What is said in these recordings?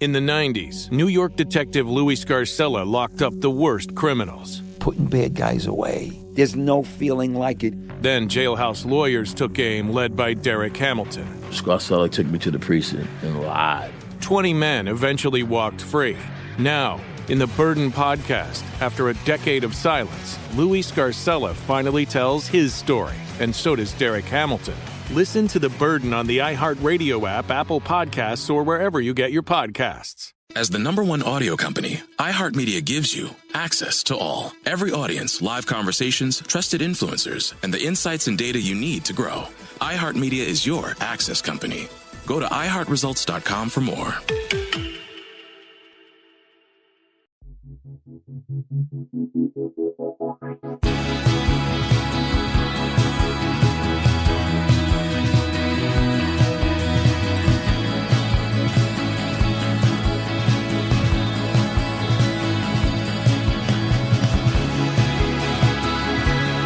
In the 90s, New York detective Louis Scarcella locked up the worst criminals. Putting bad guys away. There's no feeling like it. Then jailhouse lawyers took aim, led by Derek Hamilton. Scarcella took me to the precinct and lied. 20 men eventually walked free. Now, in the Burden Podcast, after a decade of silence, Louis Scarcella finally tells his story, and so does Derek Hamilton. Listen to The Burden on the iHeartRadio app, Apple Podcasts, or wherever you get your podcasts. As the #1 audio company, iHeartMedia gives you access to all. Every audience, live conversations, trusted influencers, and the insights and data you need to grow. iHeartMedia is your access company. Go to iHeartResults.com for more.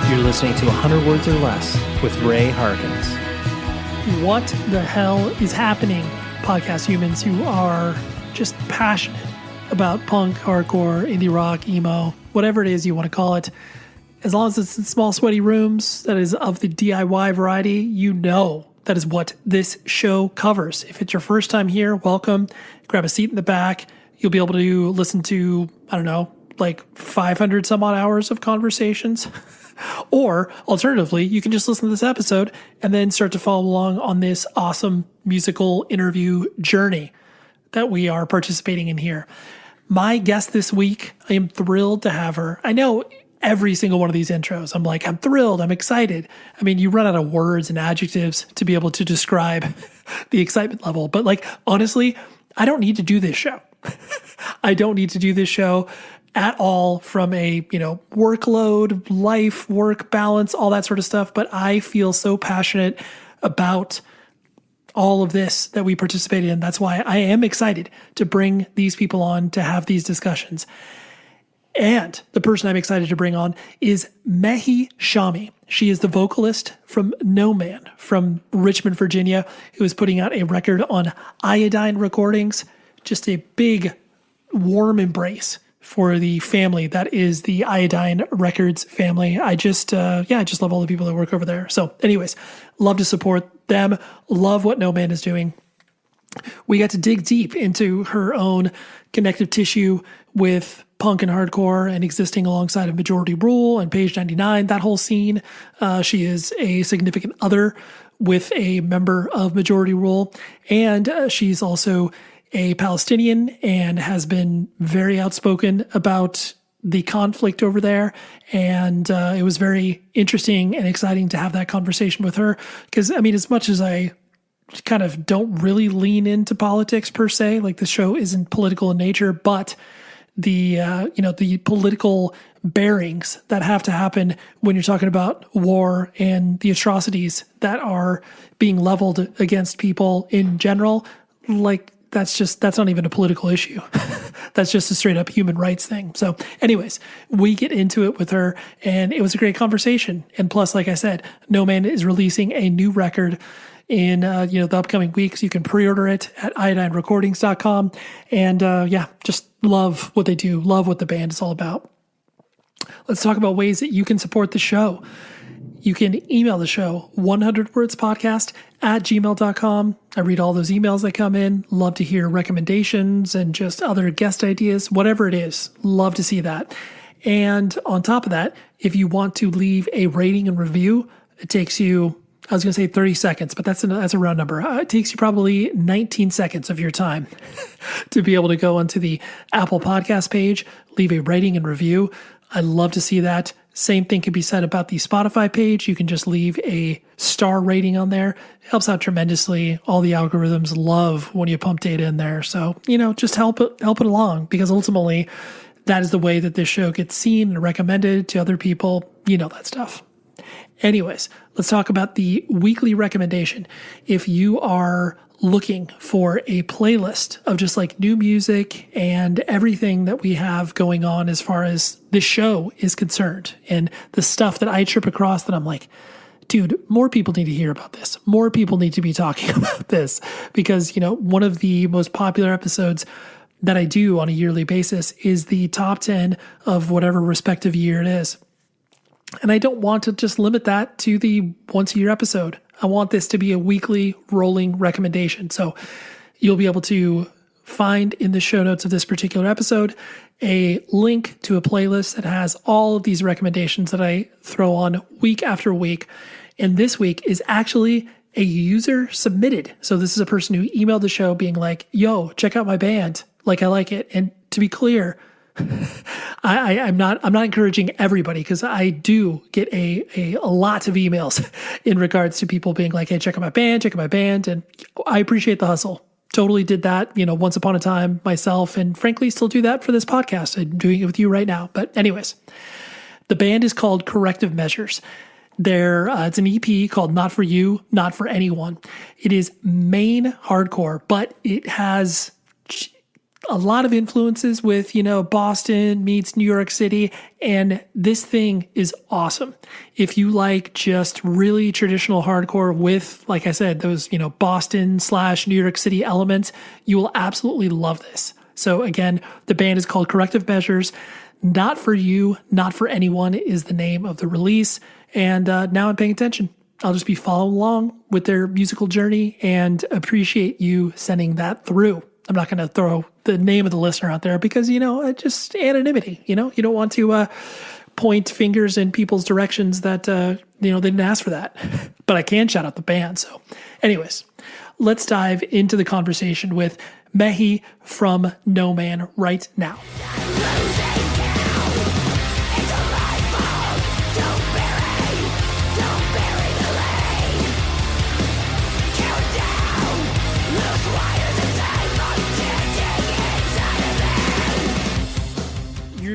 You're listening to 100 Words or Less with Ray Harkins. What the hell is happening, podcast humans who are just passionate about punk, hardcore, indie rock, emo, whatever it is you want to call it. As long as it's in small, sweaty rooms that is of the DIY variety, you know that is what this show covers. If it's your first time here, welcome. Grab a seat in the back. You'll be able to listen to, I don't know, like 500 some odd hours of conversations. Or alternatively, you can just listen to this episode and then start to follow along on this awesome musical interview journey that we are participating in here. My guest this week, I am thrilled to have her. I know every single one of these intros, I'm thrilled, I'm excited. I mean, you run out of words and adjectives to be able to describe the excitement level. But honestly, I don't need to do this show. I don't need to do this show at all from a, workload, life, work balance, all that sort of stuff. But I feel so passionate about all of this that we participated in. That's why I am excited to bring these people on to have these discussions. And the person I'm excited to bring on is Maha Shami. She is the vocalist from No Man from Richmond, Virginia, who is putting out a record on Iodine Recordings. Just a big, warm embrace for the family that is the Iodine Records family. I just love all the people that work over there. So anyways, love to support them. Love what No Man is doing. We got to dig deep into her own connective tissue with punk and hardcore and existing alongside of Majority Rule and Page 99, that whole scene. She is a significant other with a member of Majority Rule, and she's also a Palestinian and has been very outspoken about the conflict over there. And it was very interesting and exciting to have that conversation with her. Because, as much as I kind of don't really lean into politics per se, like the show isn't political in nature, but the political bearings that have to happen when you're talking about war and the atrocities that are being leveled against people in general, that's not even a political issue. That's just a straight up human rights thing. So anyways, we get into it with her and it was a great conversation. And plus, like I said, No Man is releasing a new record in, the upcoming weeks. You can pre-order it at iodinerecordings.com. And, just love what they do. Love what the band is all about. Let's talk about ways that you can support the show. You can email the show, 100wordspodcast@gmail.com. I read all those emails that come in. Love to hear recommendations and just other guest ideas, whatever it is. Love to see that. And on top of that, if you want to leave a rating and review, it takes you, I was going to say 30 seconds, but that's a round number. It takes you probably 19 seconds of your time to be able to go onto the Apple Podcast page, leave a rating and review. I love to see that. Same thing can be said about the Spotify page. You can just leave a star rating on there. It helps out tremendously. All the algorithms love when you pump data in there. So, just help it along, because ultimately that is the way that this show gets seen and recommended to other people. That stuff. Anyways, let's talk about the weekly recommendation. If you are looking for a playlist of just new music and everything that we have going on as far as this show is concerned, and the stuff that I trip across that I'm like, dude, more people need to hear about this. More people need to be talking about this because, one of the most popular episodes that I do on a yearly basis is the top 10 of whatever respective year it is. And I don't want to just limit that to the once a year episode. I want this to be a weekly rolling recommendation. So you'll be able to find in the show notes of this particular episode a link to a playlist that has all of these recommendations that I throw on week after week. And this week is actually a user submitted. So this is a person who emailed the show being like, yo, check out my band. Like, I like it. And to be clear, I'm not encouraging everybody because I do get a lot of emails in regards to people being like, hey, check out my band. And I appreciate the hustle. Totally did that, once upon a time myself, and frankly, still do that for this podcast. I'm doing it with you right now. But anyways, the band is called Corrective Measures. It's an EP called Not For You, Not For Anyone. It is main hardcore, but it has a lot of influences with, Boston meets New York City. And this thing is awesome. If you like just really traditional hardcore with, like I said, those, Boston/New York City elements, you will absolutely love this. So again, the band is called Corrective Measures. Not For You, Not For Anyone is the name of the release. And now I'm paying attention. I'll just be following along with their musical journey and appreciate you sending that through. I'm not going to throw the name of the listener out there because, just anonymity, you don't want to point fingers in people's directions that, they didn't ask for that. But I can shout out the band. So anyways, let's dive into the conversation with Mehi from No Man right now.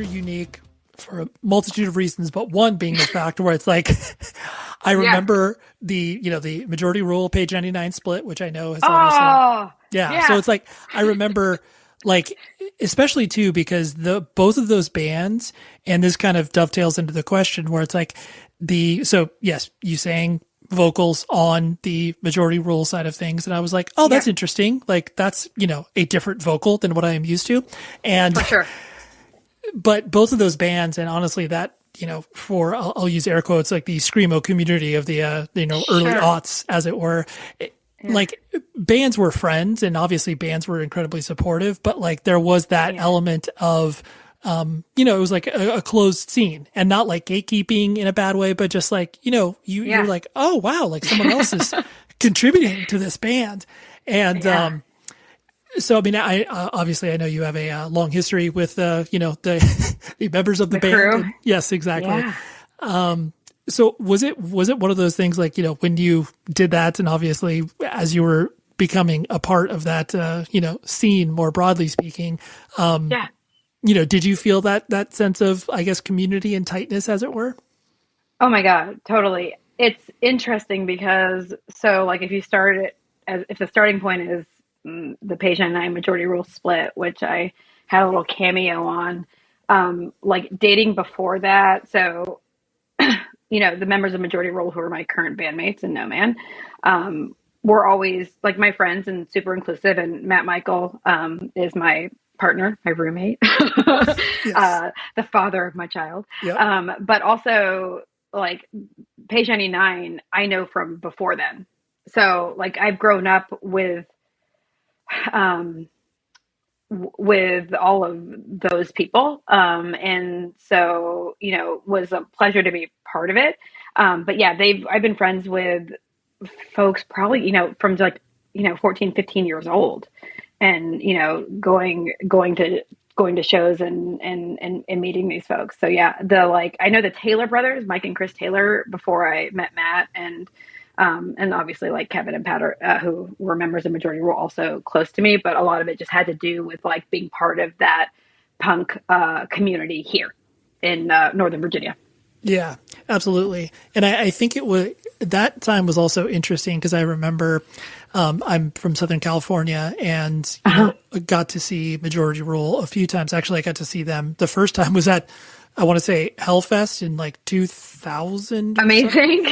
Unique for a multitude of reasons, but one being the fact where it's like, I remember the majority rule page 99 split, which I know has obviously, yeah. So it's like, I remember like, especially too, because both of those bands, and this kind of dovetails into the question where it's like yes, you sang vocals on the majority rule side of things. And I was like, oh, that's interesting. Like that's, a different vocal than what I am used to. And for sure. But both of those bands, and honestly, that, for, I'll use air quotes, like the screamo community of the, early aughts, as it were, like bands were friends, and obviously bands were incredibly supportive, but like there was that element of, it was like a closed scene, and not like gatekeeping in a bad way, but just like, you're like, oh, wow, like someone else is contributing to this band. And, so, I mean, I obviously I know you have a long history with, the members of the band. Crew. And, yes, exactly. Yeah. So was it one of those things like, when you did that, and obviously as you were becoming a part of that, scene more broadly speaking, did you feel that sense of, I guess, community and tightness, as it were? Oh my God, totally. It's interesting because, so like if the starting point is the page 99 majority rule split, which I had a little cameo on, like dating before that. So, the members of majority rule who are my current bandmates in No Man, were always like my friends and super inclusive. And Matt Michael, is my partner, my roommate, the father of my child. Yep. But also like page 99, I know from before then. So like I've grown up with all of those people. And so, was a pleasure to be part of it. But yeah, I've been friends with folks probably, from like, 14, 15 years old, and, going to shows and meeting these folks. So yeah, I know the Taylor brothers, Mike and Chris Taylor, before I met Matt, and obviously like Kevin and Pat, who were members of majority rule, also close to me, but a lot of it just had to do with like being part of that punk community here in Northern Virginia. Yeah, absolutely. And I think that time was also interesting because I remember I'm from Southern California, and got to see majority rule a few times. Actually, I got to see them. The first time was at, I want to say, Hellfest in like 2000. Amazing.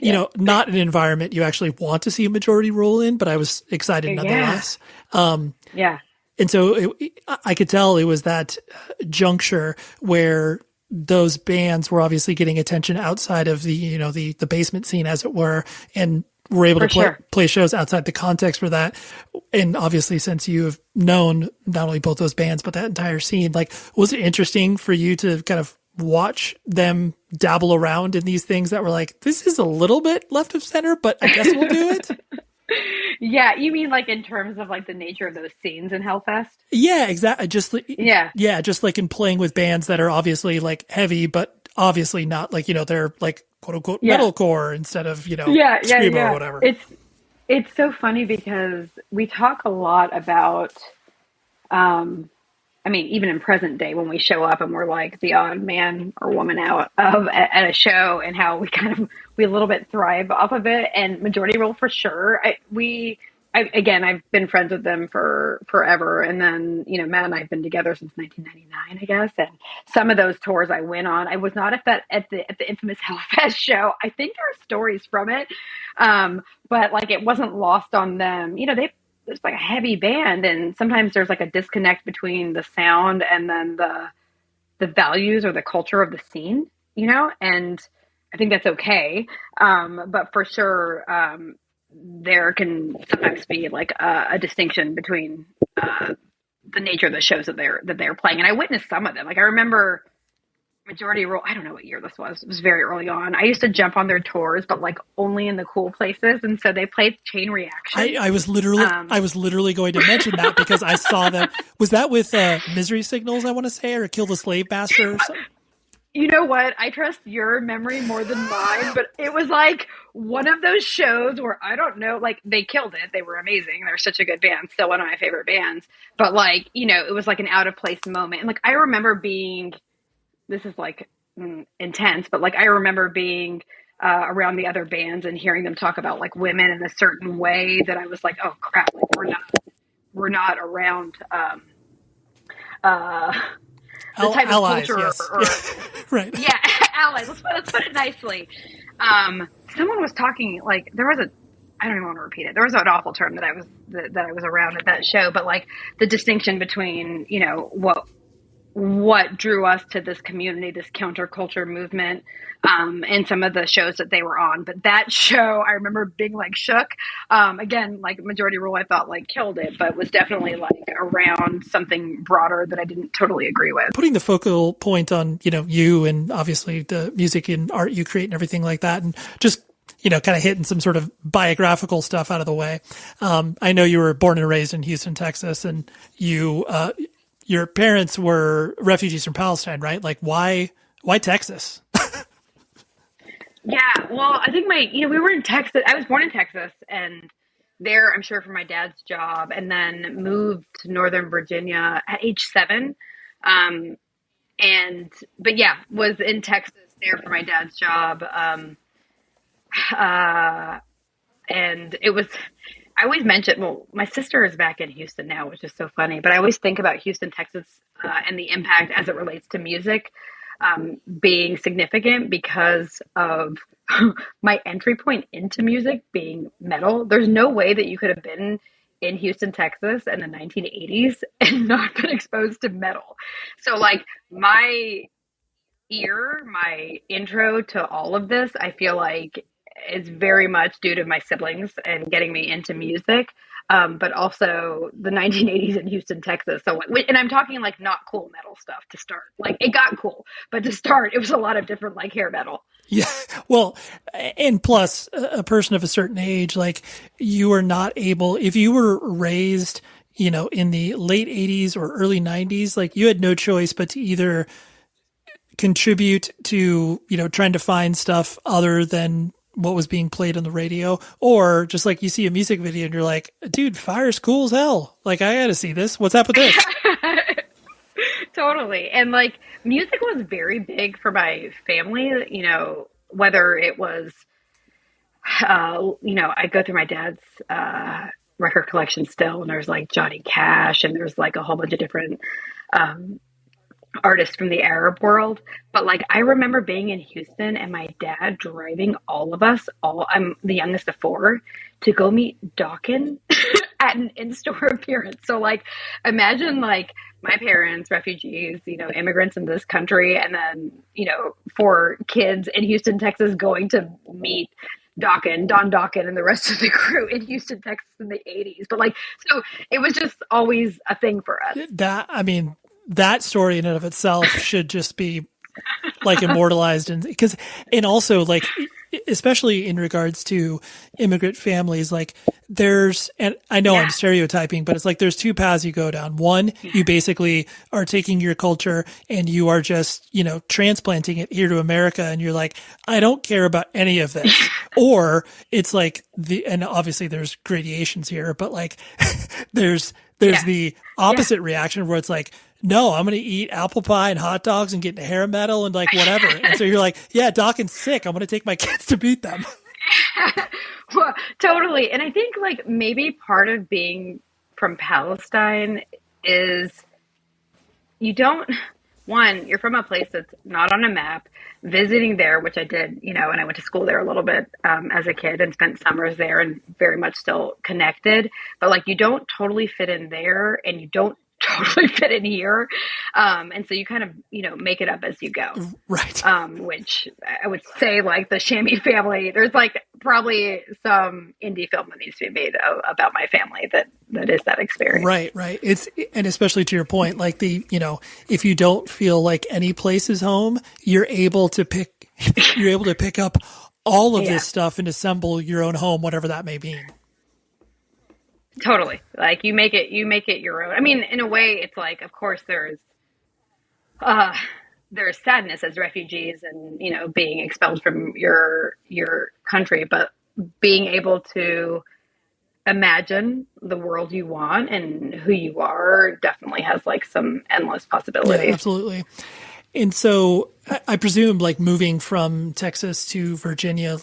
you know, not an environment you actually want to see a majority rule in, but I was excited nonetheless. Yeah. And so I could tell it was that juncture where those bands were obviously getting attention outside of the, you know, the basement scene, as it were, and were able to play shows outside the context for that. And obviously, since you have known not only both those bands, but that entire scene, like, was it interesting for you to kind of watch them dabble around in these things that were like, this is a little bit left of center, but I guess we'll do it? Yeah, you mean like in terms of like the nature of those scenes in Hellfest? Yeah, exactly. Just just like in playing with bands that are obviously like heavy, but obviously not like, you know, they're like quote unquote metalcore instead of, you know, screamo or whatever. It's so funny because we talk a lot about, I mean, even in present day, when we show up and we're like the odd man or woman out of at a show, and how we a little bit thrive off of it. And Majority Rule for sure. I've been friends with them for forever. And then, you know, Matt and I have been together since 1999, I guess. And some of those tours I went on, I was not at the infamous Hellfest show. I think there are stories from it. But like, it wasn't lost on them. You know, it's like a heavy band, and sometimes there's like a disconnect between the sound and then the values or the culture of the scene, you know, and I think that's okay. But for sure, there can sometimes be like a distinction between the nature of the shows that they're playing. And I witnessed some of them. Like, I remember Majority Rule, I don't know what year this was. It was very early on. I used to jump on their tours, but like only in the cool places. And so they played Chain Reaction. I was literally going to mention that because I saw that. Was that with Misery Signals, I want to say, or Kill the Slave Master or something? You know what? I trust your memory more than mine, but it was like one of those shows where I don't know, like, they killed it. They were amazing. They're such a good band. Still one of my favorite bands. But like, you know, it was like an out of place moment. And like, I remember being, this is like intense, but like, I remember being around the other bands and hearing them talk about like women in a certain way that I was like, oh crap, like we're not around, the type allies, of culture, yes. right? Yeah, allies. Let's put it nicely. Someone was talking, like, there was I don't even want to repeat it. There was an awful term that I was around at that show, but like the distinction between, you know, what drew us to this community, this counterculture movement, and some of the shows that they were on. But that show, I remember being like shook. Again, like Majority Rule, I thought like killed it, but was definitely like around something broader that I didn't totally agree with. Putting the focal point on, you know, you and obviously the music and art you create and everything like that, and just, you know, kind of hitting some sort of biographical stuff out of the way. I know you were born and raised in Houston, Texas, and your parents were refugees from Palestine, right? Like, why Texas? Yeah, well, I think we were in Texas. I was born in Texas, and there, I'm sure, for my dad's job, and then moved to Northern Virginia at age 7. But yeah, was in Texas there for my dad's job. And it was, I always mention, well, my sister is back in Houston now, which is so funny, but I always think about Houston, Texas, and the impact as it relates to music, being significant because of my entry point into music being metal. There's no way that you could have been in Houston, Texas in the 1980s and not been exposed to metal. So like my intro to all of this, I feel like is very much due to my siblings and getting me into music. But also the 1980s in Houston, Texas. So, and I'm talking like not cool metal stuff to start. Like, it got cool, but to start, it was a lot of different like hair metal. Yeah. Well, and plus a person of a certain age, like, you are not able, if you were raised, you know, in the late 80s or early 90s, like, you had no choice but to either contribute to, you know, trying to find stuff other than what was being played on the radio, or just like you see a music video and you're like, dude, fire's cool as hell. Like, I gotta see this. What's up with this? Totally. And like, music was very big for my family, you know, whether it was, you know, I go through my dad's, record collection still, and there's like Johnny Cash, and there's like a whole bunch of different, artists from the Arab world. But like, I remember being in Houston and my dad driving all of us, I'm the youngest of four, to go meet Dawkins at an in-store appearance. So like, imagine like my parents, refugees, immigrants in this country, and then, four kids in Houston, Texas, going to meet Don Dawkins and the rest of the crew in Houston, Texas in the 80s. But like, so it was just always a thing for us. That story in and of itself should just be like immortalized, and also like, especially in regards to immigrant families, like and I know I'm stereotyping, but it's like there's two paths you go down. One, you basically are taking your culture and you are just, transplanting it here to America, and you're like, I don't care about any of this. Or it's like and obviously there's gradations here, but like there's the opposite reaction where it's like, no, I'm going to eat apple pie and hot dogs and get into hair metal and like whatever. And so you're like, yeah, Dawkins sick. I'm going to take my kids to beat them. Well, totally. And I think like maybe part of being from Palestine is you're from a place that's not on a map. Visiting there, which I did, and I went to school there a little bit as a kid and spent summers there and very much still connected. But like, you don't totally fit in there, and you don't totally fit in here. And so you kind of, make it up as you go. Right. Which I would say like the Shami family, there's like probably some indie film that needs to be made about my family that is that experience. Right. And especially to your point, like if you don't feel like any place is home, you're able to pick up all of this stuff and assemble your own home, whatever that may mean. Totally. Like you make it your own. I mean, in a way it's like, of course there's sadness as refugees and, being expelled from your country, but being able to imagine the world you want and who you are definitely has like some endless possibilities. Yeah, absolutely. And so I presume like moving from Texas to Virginia,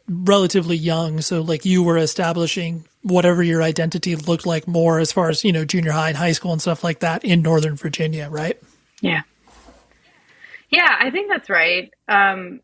relatively young. So like you were establishing whatever your identity looked like more as far as, junior high and high school and stuff like that in Northern Virginia, right? Yeah. Yeah, I think that's right. In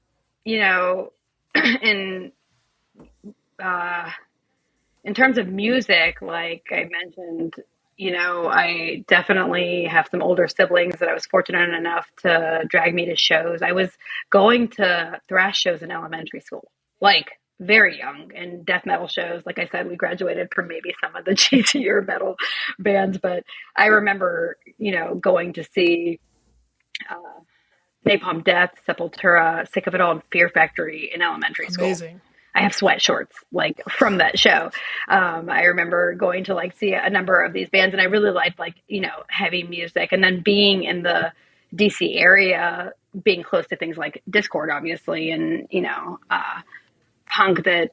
terms of music, like I mentioned, I definitely have some older siblings that I was fortunate enough to drag me to shows. I was going to thrash shows in elementary school, like very young, and death metal shows. Like I said, we graduated from maybe some of the cheesier metal bands, but I remember, going to see Napalm Death, Sepultura, Sick of It All, and Fear Factory in elementary school. Amazing. I have sweat shorts like from that show. I remember going to like see a number of these bands, and I really liked like, heavy music. And then being in the DC area, being close to things like Discord, obviously, and, punk that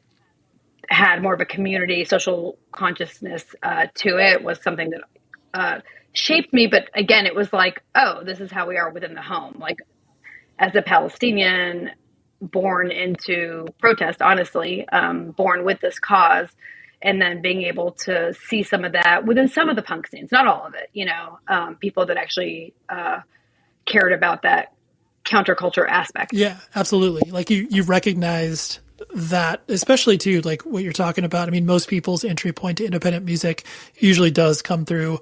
had more of a community social consciousness to it was something that shaped me. But again, it was like, oh, this is how we are within the home. Like as a Palestinian, born into protest, honestly, born with this cause, and then being able to see some of that within some of the punk scenes, not all of it, people that actually cared about that counterculture aspect. Yeah, absolutely. Like you recognized that, especially too, like what you're talking about. I mean, most people's entry point to independent music usually does come through,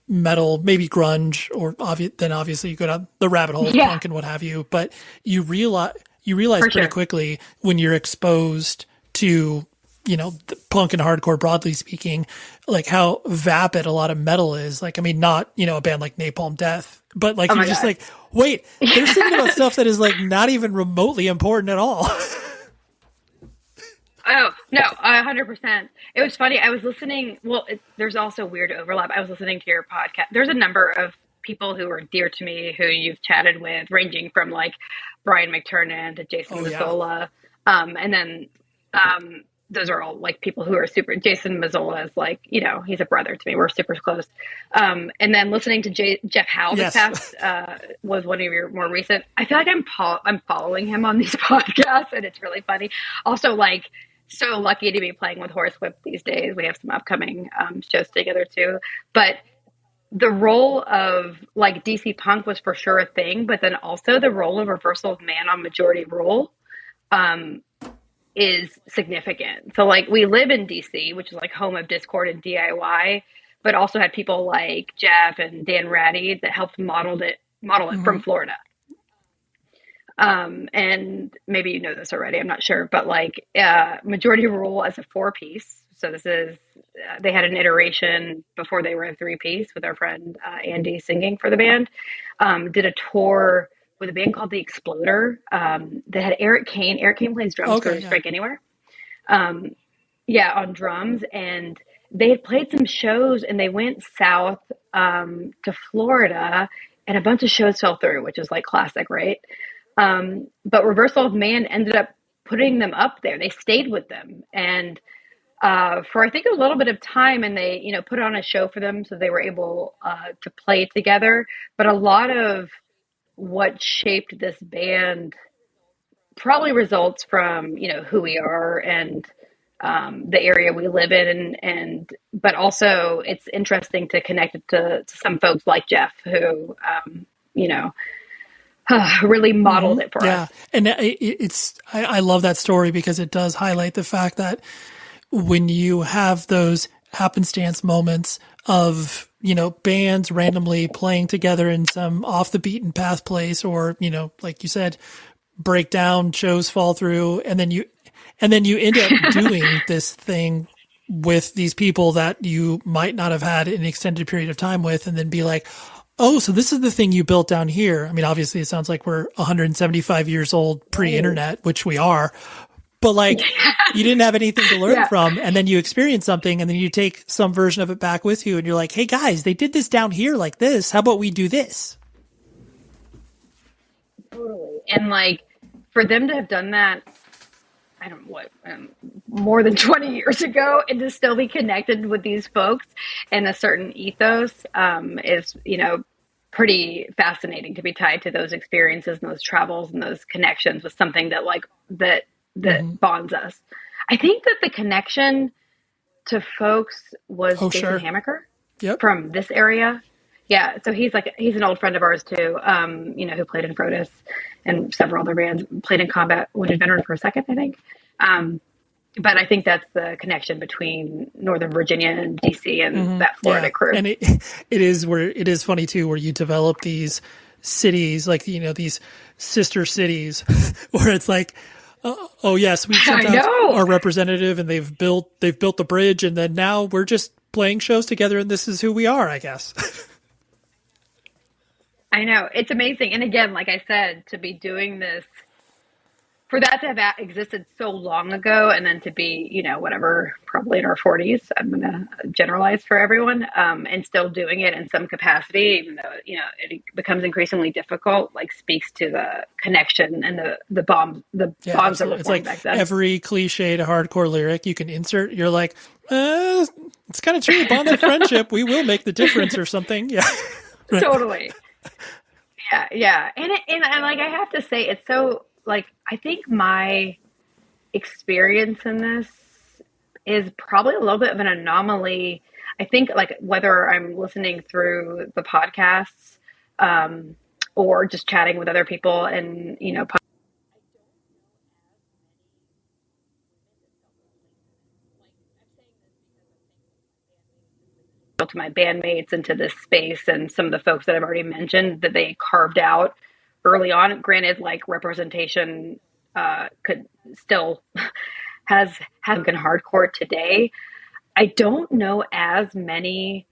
metal, maybe grunge, or then obviously you go down the rabbit hole of punk and what have you. But you realize pretty quickly when you're exposed to, the punk and hardcore, broadly speaking, like how vapid a lot of metal is. Like, I mean, not, a band like Napalm Death, but like, you're just like, wait, they're singing about stuff that is like not even remotely important at all. Oh, no, 100%. It was funny. I was listening. Well, there's also weird overlap. I was listening to your podcast. There's a number of people who are dear to me who you've chatted with, ranging from like Brian McTurnan to Jason Mazzola. And then those are all like people who are super. Jason Mazzola is like, he's a brother to me. We're super close. And then listening to Jeff Howe this past was one of your more recent. I feel like I'm following him on these podcasts, and it's really funny. Also, like, so lucky to be playing with Horsewhip these days. We have some upcoming shows together too. But the role of like DC punk was for sure a thing, but then also the role of Reversal of Man on Majority Rule is significant. So like we live in DC, which is like home of Discord and DIY, but also had people like Jeff and Dan Ratty that helped model it from Florida. And maybe you know this already, I'm not sure, but like Majority Rule as a 4-piece. So this is, they had an iteration before they were a 3-piece with our friend Andy singing for the band. Did a tour with a band called The Exploder. They had Eric Kane. Eric Kane plays drums for Strike Anywhere. On drums. And they had played some shows and they went south to Florida and a bunch of shows fell through, which is like classic, right? But Reversal of Man ended up putting them up there. They stayed with them. And for I think a little bit of time, and they, put on a show for them, so they were able to play together. But a lot of what shaped this band probably results from who we are and the area we live in, but also it's interesting to connect it to some folks like Jeff who really modeled it for us. And I love that story because it does highlight the fact that when you have those happenstance moments of, bands randomly playing together in some off the beaten path place, or, like you said, breakdown, shows fall through, and then you end up doing this thing with these people that you might not have had an extended period of time with, and then be like, oh, so this is the thing you built down here. I mean, obviously it sounds like we're 175 years old pre-internet, which we are, but like you didn't have anything to learn from. And then you experience something and then you take some version of it back with you and you're like, hey guys, they did this down here like this. How about we do this? Totally. And like for them to have done that, I don't know what, more than 20 years ago, and to still be connected with these folks and a certain ethos is, pretty fascinating to be tied to those experiences and those travels and those connections with something that that bonds us. I think that the connection to folks was Jason Hammaker from this area. Yeah. So he's an old friend of ours too, who played in Frodis and several other bands, played in Combat Wounded Veteran for a second, I think. But I think that's the connection between Northern Virginia and DC and that Florida crew. And it is funny too, where you develop these cities, like, these sister cities where it's like, oh yes, we sent out our representative and they've built the bridge. And then now we're just playing shows together and this is who we are, I guess. I know, it's amazing. And again, like I said, to be doing this, for that to have existed so long ago, and then to be, probably in our 40s, I'm going to generalize for everyone, and still doing it in some capacity, even though, it becomes increasingly difficult, like speaks to the connection and the bonds that were formed like back then. Every cliched hardcore lyric you can insert, you're like, it's kind of true. Bonds of friendship, we will make the difference or something. Yeah. Right. Totally. Yeah. And like, I have to say, it's so, like, I think my experience in this is probably a little bit of an anomaly. I think, like, whether I'm listening through the podcasts or just chatting with other people and, to my bandmates and to this space and some of the folks that I've already mentioned that they carved out early on. Granted, like, representation could still has been hardcore today. I don't know as many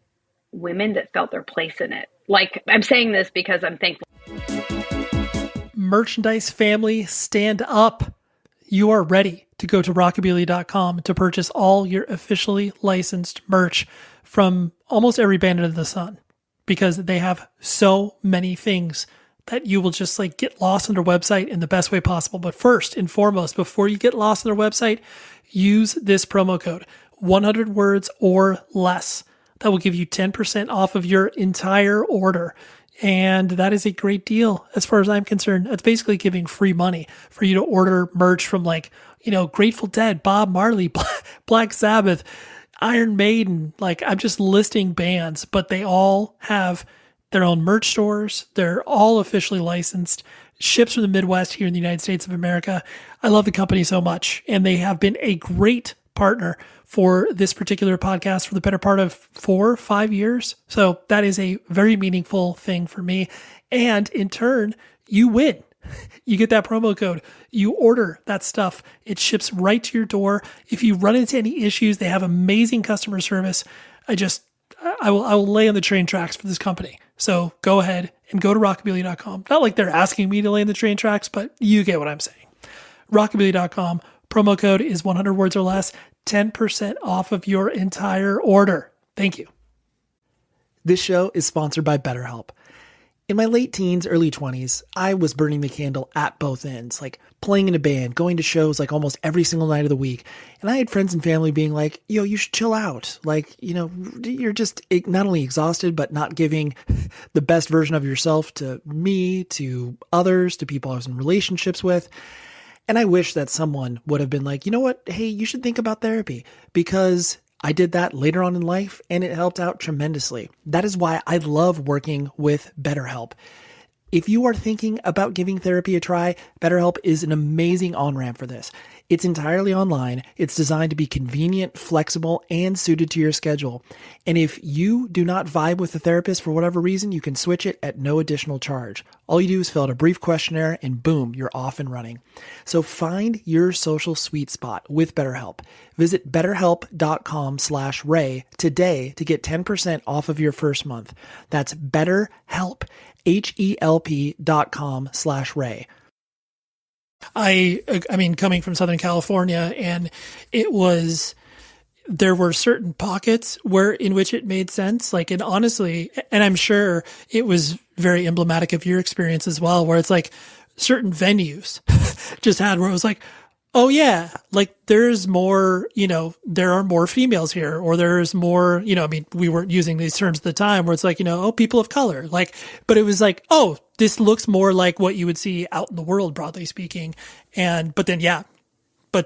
women that felt their place in it. Like, I'm saying this because I'm thankful. Merchandise family, stand up. You are ready to go to rockabilly.com to purchase all your officially licensed merch from almost every band under the sun, because they have so many things that you will just like get lost on their website in the best way possible. But first and foremost, before you get lost on their website, use this promo code 100 words or less. That will give you 10% off of your entire order. And that is a great deal as far as I'm concerned. It's basically giving free money for you to order merch from, like, Grateful Dead, Bob Marley, Black Sabbath, Iron Maiden, like I'm just listing bands, but they all have their own merch stores. They're all officially licensed, ships from the Midwest here in the United States of America. I love the company so much, and they have been a great partner for this particular podcast for the better part of 4 or 5 years. So that is a very meaningful thing for me. And in turn, you win. You get that promo code. You order that stuff. It ships right to your door. If you run into any issues, they have amazing customer service. I will lay on the train tracks for this company. So go ahead and go to rockabilly.com. Not like they're asking me to lay on the train tracks, but you get what I'm saying. Rockabilly.com. Promo code is 100 words or less. 10% off of your entire order. Thank you. This show is sponsored by BetterHelp. In my late teens, early 20s, I was burning the candle at both ends, like playing in a band, going to shows like almost every single night of the week. And I had friends and family being like, yo, you should chill out. Like, you're just not only exhausted, but not giving the best version of yourself to me, to others, to people I was in relationships with. And I wish that someone would have been like, you know what? Hey, you should think about therapy, because I did that later on in life and it helped out tremendously. That is why I love working with BetterHelp. If you are thinking about giving therapy a try, BetterHelp is an amazing on-ramp for this. It's entirely online. It's designed to be convenient, flexible, and suited to your schedule. And if you do not vibe with the therapist for whatever reason, you can switch it at no additional charge. All you do is fill out a brief questionnaire and boom, you're off and running. So find your social sweet spot with BetterHelp. Visit betterhelp.com/Ray today to get 10% off of your first month. That's BetterHelp, HELP.com/Ray. I mean, coming from Southern California, and there were certain pockets in which it made sense. Like, and honestly, and I'm sure it was very emblematic of your experience as well, where it's like certain venues just had where it was like, oh yeah, like there's more, there are more females here, or there's more, I mean, we weren't using these terms at the time where it's like, oh, people of color, like, but it was like, oh, this looks more like what you would see out in the world, broadly speaking. But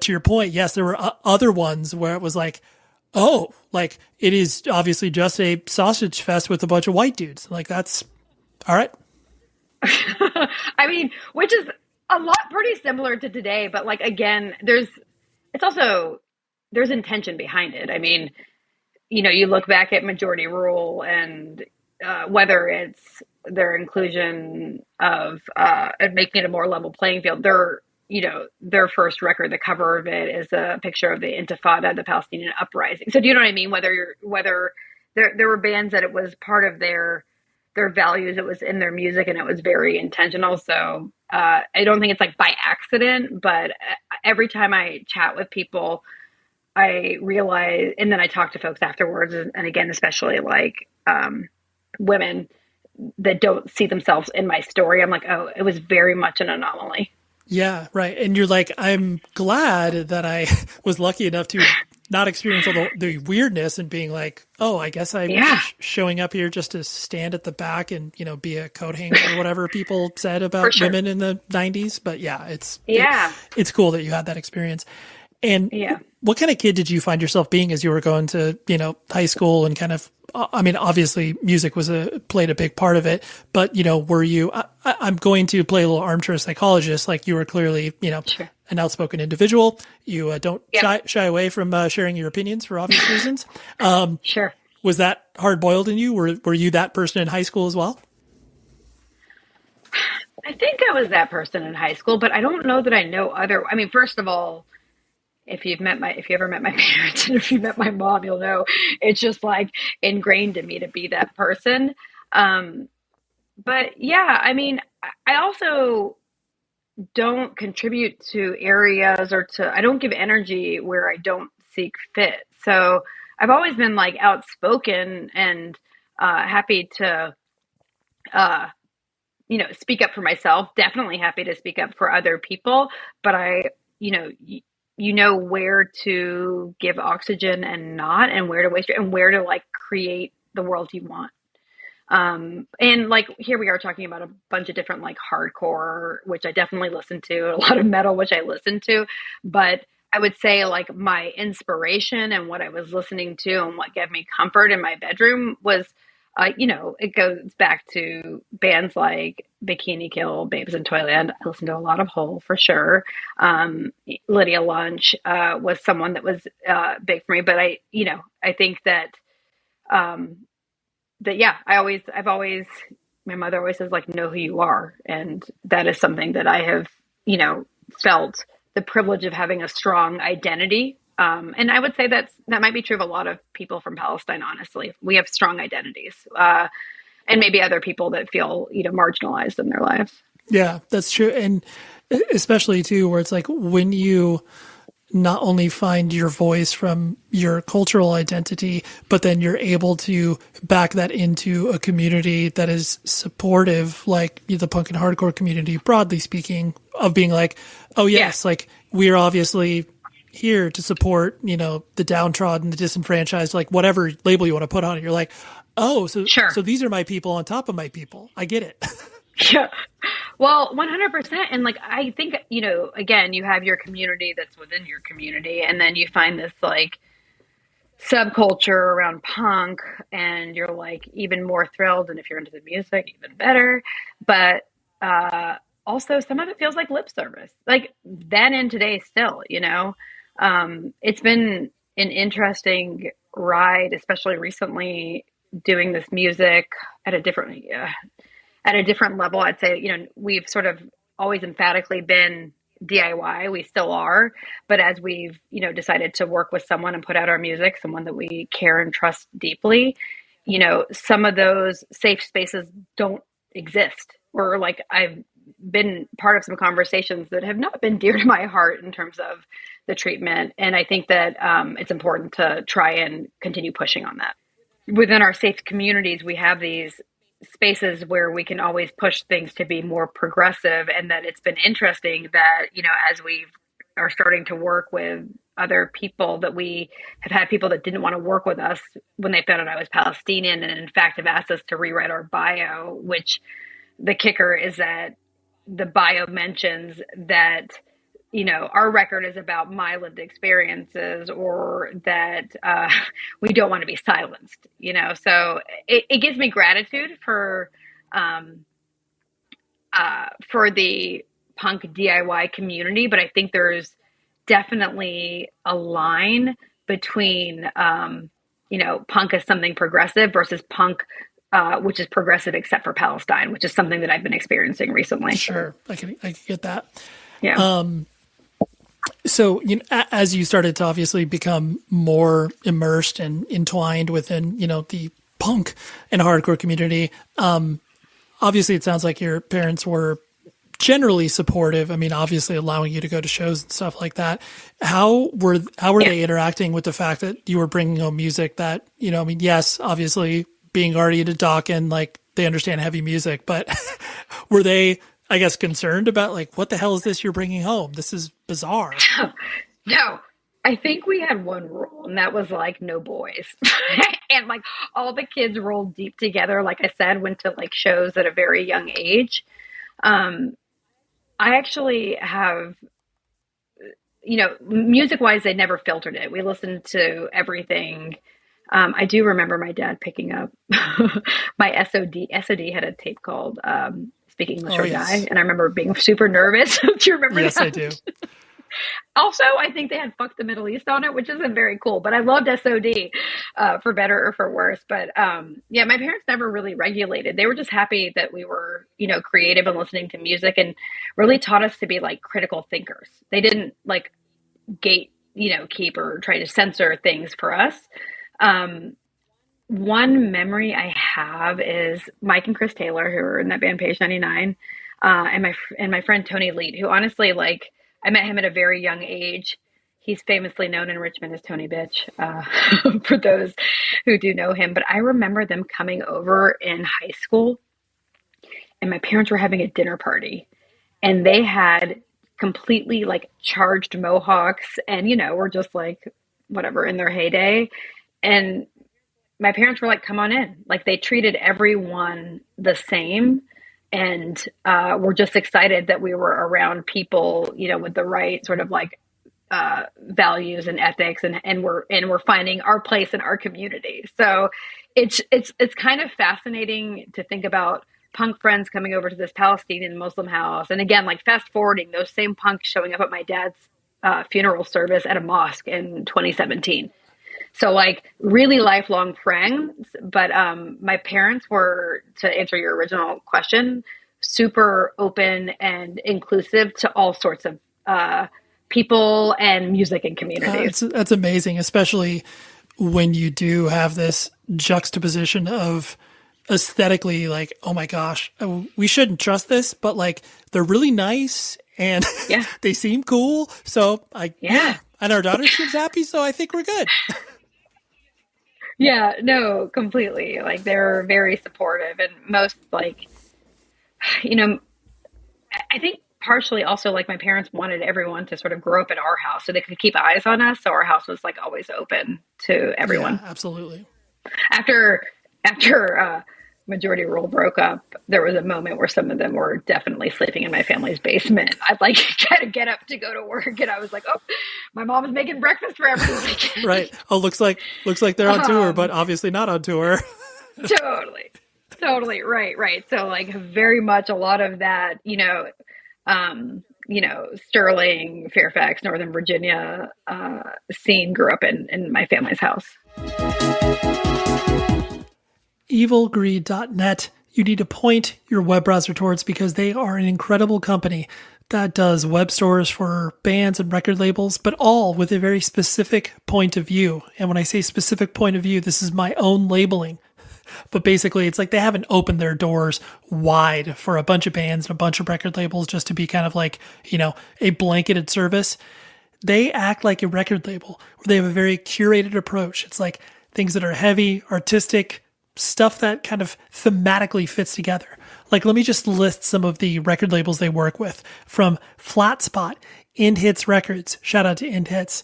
to your point, yes, there were other ones where it was like, oh, like it is obviously just a sausage fest with a bunch of white dudes. Like that's all right. I mean, which is a lot pretty similar to today, but like, again, there's intention behind it. I mean, you look back at majority rule and whether it's their inclusion of making it a more level playing field, their first record, the cover of it is a picture of the Intifada, the Palestinian uprising. So do you know what I mean? Whether there were bands that it was part of their values, it was in their music, and it was very intentional. So I don't think it's like by accident, but every time I chat with people, I realize, and then I talk to folks afterwards, and again, especially like women that don't see themselves in my story, I'm like, oh, it was very much an anomaly. Yeah, right. And you're like, I'm glad that I was lucky enough to not experience all the weirdness and being like, oh, I guess I'm showing up here just to stand at the back and, be a coat hanger or whatever people said about women in the 90s. But yeah, it's cool that you had that experience. And what kind of kid did you find yourself being as you were going to, high school and kind of, I mean, obviously music played a big part of it, but, were you, I'm going to play a little armchair psychologist, like you were clearly, an outspoken individual. You don't shy away from sharing your opinions for obvious reasons. Sure. Was that hard boiled in you? Were you that person in high school as well? I think I was that person in high school, but I don't know that I know other. I mean, first of all, if you ever met my parents and if you met my mom, you'll know it's just like ingrained in me to be that person. But yeah, I mean, I also don't contribute to areas I don't give energy where I don't seek fit. So I've always been like outspoken and happy to, speak up for myself, definitely happy to speak up for other people, but where to give oxygen and not, and where to waste it, and where to like create the world you want. And like, here we are talking about a bunch of different like hardcore, which I definitely listen to, a lot of metal, which I listen to, but I would say like my inspiration and what I was listening to and what gave me comfort in my bedroom was, it goes back to bands like Bikini Kill, Babes in Toyland. I listened to a lot of Hole for sure. Lydia Lunch was someone that was big for me, but I think that my mother always says like, know who you are. And that is something that I have, felt the privilege of having a strong identity. And I would say that might be true of a lot of people from Palestine, honestly. We have strong identities, and maybe other people that feel, marginalized in their lives. Yeah, that's true. And especially too, where it's like when you not only find your voice from your cultural identity, but then you're able to back that into a community that is supportive, like the punk and hardcore community, broadly speaking, of being like, oh yes, like we're obviously here to support, the downtrodden, the disenfranchised, like whatever label you want to put on it. You're like, oh, so these are my people on top of my people. I get it. Yeah. Well, 100%. And like, I think, again, you have your community that's within your community, and then you find this like subculture around punk, and you're like even more thrilled. And if you're into the music, even better. But also some of it feels like lip service, like then and today still, it's been an interesting ride, especially recently doing this music at a different level. I'd say, we've sort of always emphatically been DIY. We still are. But as we've, decided to work with someone and put out our music, someone that we care and trust deeply, some of those safe spaces don't exist. Or like I've been part of some conversations that have not been dear to my heart in terms of the treatment. And I think that it's important to try and continue pushing on that. Within our safe communities, we have these spaces where we can always push things to be more progressive. And that it's been interesting that, as we are starting to work with other people, that we have had people that didn't want to work with us when they found out I was Palestinian, and in fact have asked us to rewrite our bio, which the kicker is that the bio mentions that, our record is about my lived experiences, or that we don't want to be silenced, so it gives me gratitude for the punk DIY community. But I think there's definitely a line between, punk as something progressive versus punk, which is progressive except for Palestine, which is something that I've been experiencing recently. Sure. I can get that. Yeah. So, as you started to obviously become more immersed and entwined within, the punk and hardcore community, obviously it sounds like your parents were generally supportive. I mean, obviously allowing you to go to shows and stuff like that. How were they interacting with the fact that you were bringing home music that, yes, obviously being already into Dawkins, like they understand heavy music, but were they, I guess, concerned about like, what the hell is this you're bringing home? This is bizarre. No, I think we had one rule, and that was like no boys. And like all the kids rolled deep together. Like I said, went to like shows at a very young age. I actually have, music wise, they never filtered it. We listened to everything. I do remember my dad picking up my SOD. SOD had a tape called Speak English or Die. And I remember being super nervous. Do you remember that? Yes, I do. Also, I think they had Fuck the Middle East on it, which isn't very cool. But I loved SOD for better or for worse. But my parents never really regulated. They were just happy that we were, creative and listening to music, and really taught us to be like critical thinkers. They didn't like keep or try to censor things for us. One memory I have is Mike and Chris Taylor, who were in that band Page 99, and my friend Tony Leet, who honestly, like, I met him at a very young age. He's famously known in Richmond as Tony Bitch, for those who do know him. But I remember them coming over in high school, and my parents were having a dinner party, and they had completely like charged mohawks, and were just like whatever in their heyday. And my parents were like, come on in. Like they treated everyone the same, and were just excited that we were around people, with the right sort of like values and ethics, and we're finding our place in our community. So it's kind of fascinating to think about punk friends coming over to this Palestinian Muslim house. And again, like fast forwarding, those same punks showing up at my dad's funeral service at a mosque in 2017. So like really lifelong friends. But my parents were, to answer your original question, super open and inclusive to all sorts of people and music and communities. That's amazing, especially when you do have this juxtaposition of aesthetically, like, oh my gosh, we shouldn't trust this, but like they're really nice and they seem cool. So and our daughter seems happy, so I think we're good. Yeah, no, completely. Like they're very supportive, and most like, I think partially also like my parents wanted everyone to sort of grow up in our house so they could keep eyes on us. So our house was like always open to everyone. Yeah, absolutely. After Majority Rule broke up, there was a moment where some of them were definitely sleeping in my family's basement. I'd like try to get up to go to work, and I was like, "Oh, my mom is making breakfast for everyone." Right. Oh, looks like they're on tour, but obviously not on tour. Totally. Right. So like very much a lot of that, Sterling, Fairfax, Northern Virginia scene grew up in my family's house. Evilgreed.net. You need to point your web browser towards, because they are an incredible company that does web stores for bands and record labels, but all with a very specific point of view. And when I say specific point of view, this is my own labeling. But basically, it's like they haven't opened their doors wide for a bunch of bands and a bunch of record labels just to be kind of like, a blanketed service. They act like a record label where they have a very curated approach. It's like things that are heavy, artistic, stuff that kind of thematically fits together. Like, let me just list some of the record labels they work with. From Flat Spot, Ind Hits Records, shout out to Ind Hits.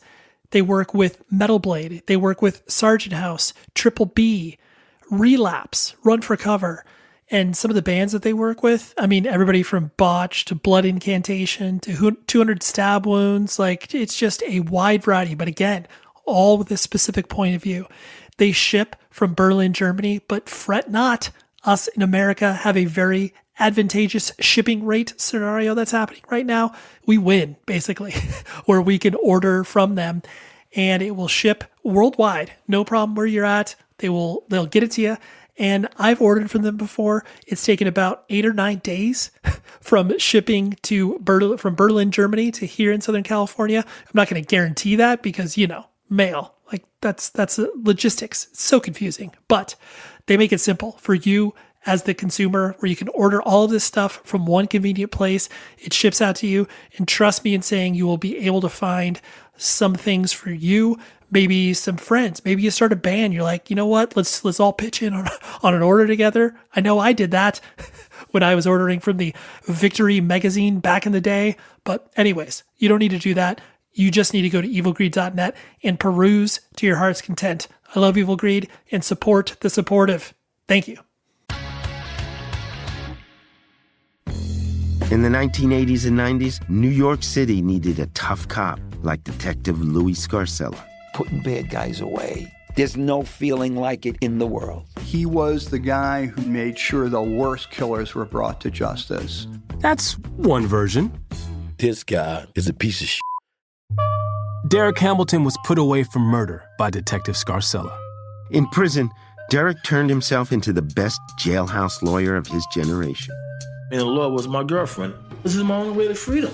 They work with Metal Blade. They work with Sargent House, Triple B, Relapse, Run for Cover. And some of the bands that they work with, I mean, everybody from Botch to Blood Incantation to 200 Stab Wounds. Like, it's just a wide variety. But again, all with a specific point of view. They ship from Berlin, Germany, but fret not. Us in America have a very advantageous shipping rate scenario that's happening right now. We win, basically, where we can order from them and it will ship worldwide. No problem where you're at. They'll get it to you. And I've ordered from them before. It's taken about 8 or 9 days from shipping from Berlin, Germany to here in Southern California. I'm not going to guarantee that because, mail. Like that's logistics. It's so confusing, but they make it simple for you as the consumer, where you can order all of this stuff from one convenient place. It ships out to you, and trust me in saying you will be able to find some things for you, maybe some friends. Maybe you start a band. You're like, you know what? Let's all pitch in on an order together. I know I did that when I was ordering from the Victory magazine back in the day. But anyways, you don't need to do that. You just need to go to evilgreed.net and peruse to your heart's content. I love Evil Greed and support the supportive. Thank you. In the 1980s and 90s, New York City needed a tough cop like Detective Louis Scarcella. Putting bad guys away. There's no feeling like it in the world. He was the guy who made sure the worst killers were brought to justice. That's one version. This guy is a piece of shit. Derek Hamilton was put away for murder by Detective Scarcella. In prison, Derek turned himself into the best jailhouse lawyer of his generation. And the law was my girlfriend. This is my only way to freedom.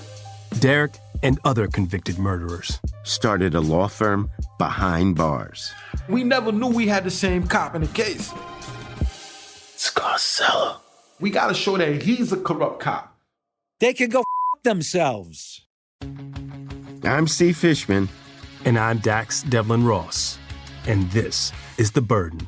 Derek and other convicted murderers started a law firm behind bars. We never knew we had the same cop in the case. Scarcella. We gotta show that he's a corrupt cop. They can go themselves. I'm Steve Fishman. And I'm Dax Devlin Ross. And this is The Burden.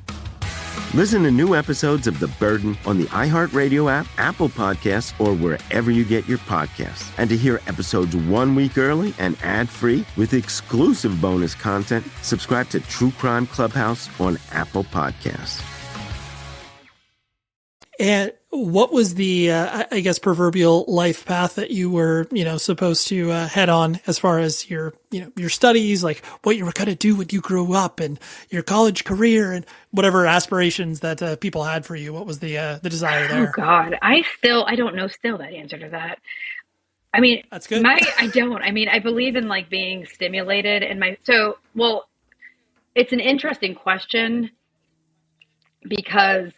Listen to new episodes of The Burden on the iHeartRadio app, Apple Podcasts, or wherever you get your podcasts. And to hear episodes 1 week early and ad-free with exclusive bonus content, subscribe to True Crime Clubhouse on Apple Podcasts. And What was the, I guess, proverbial life path that you were, supposed to head on as far as your, your studies, like what you were going to do when you grew up and your college career and whatever aspirations that people had for you? What was the desire there? Oh God, I don't know still that answer to that. I mean, that's good. I believe in like being stimulated it's an interesting question because,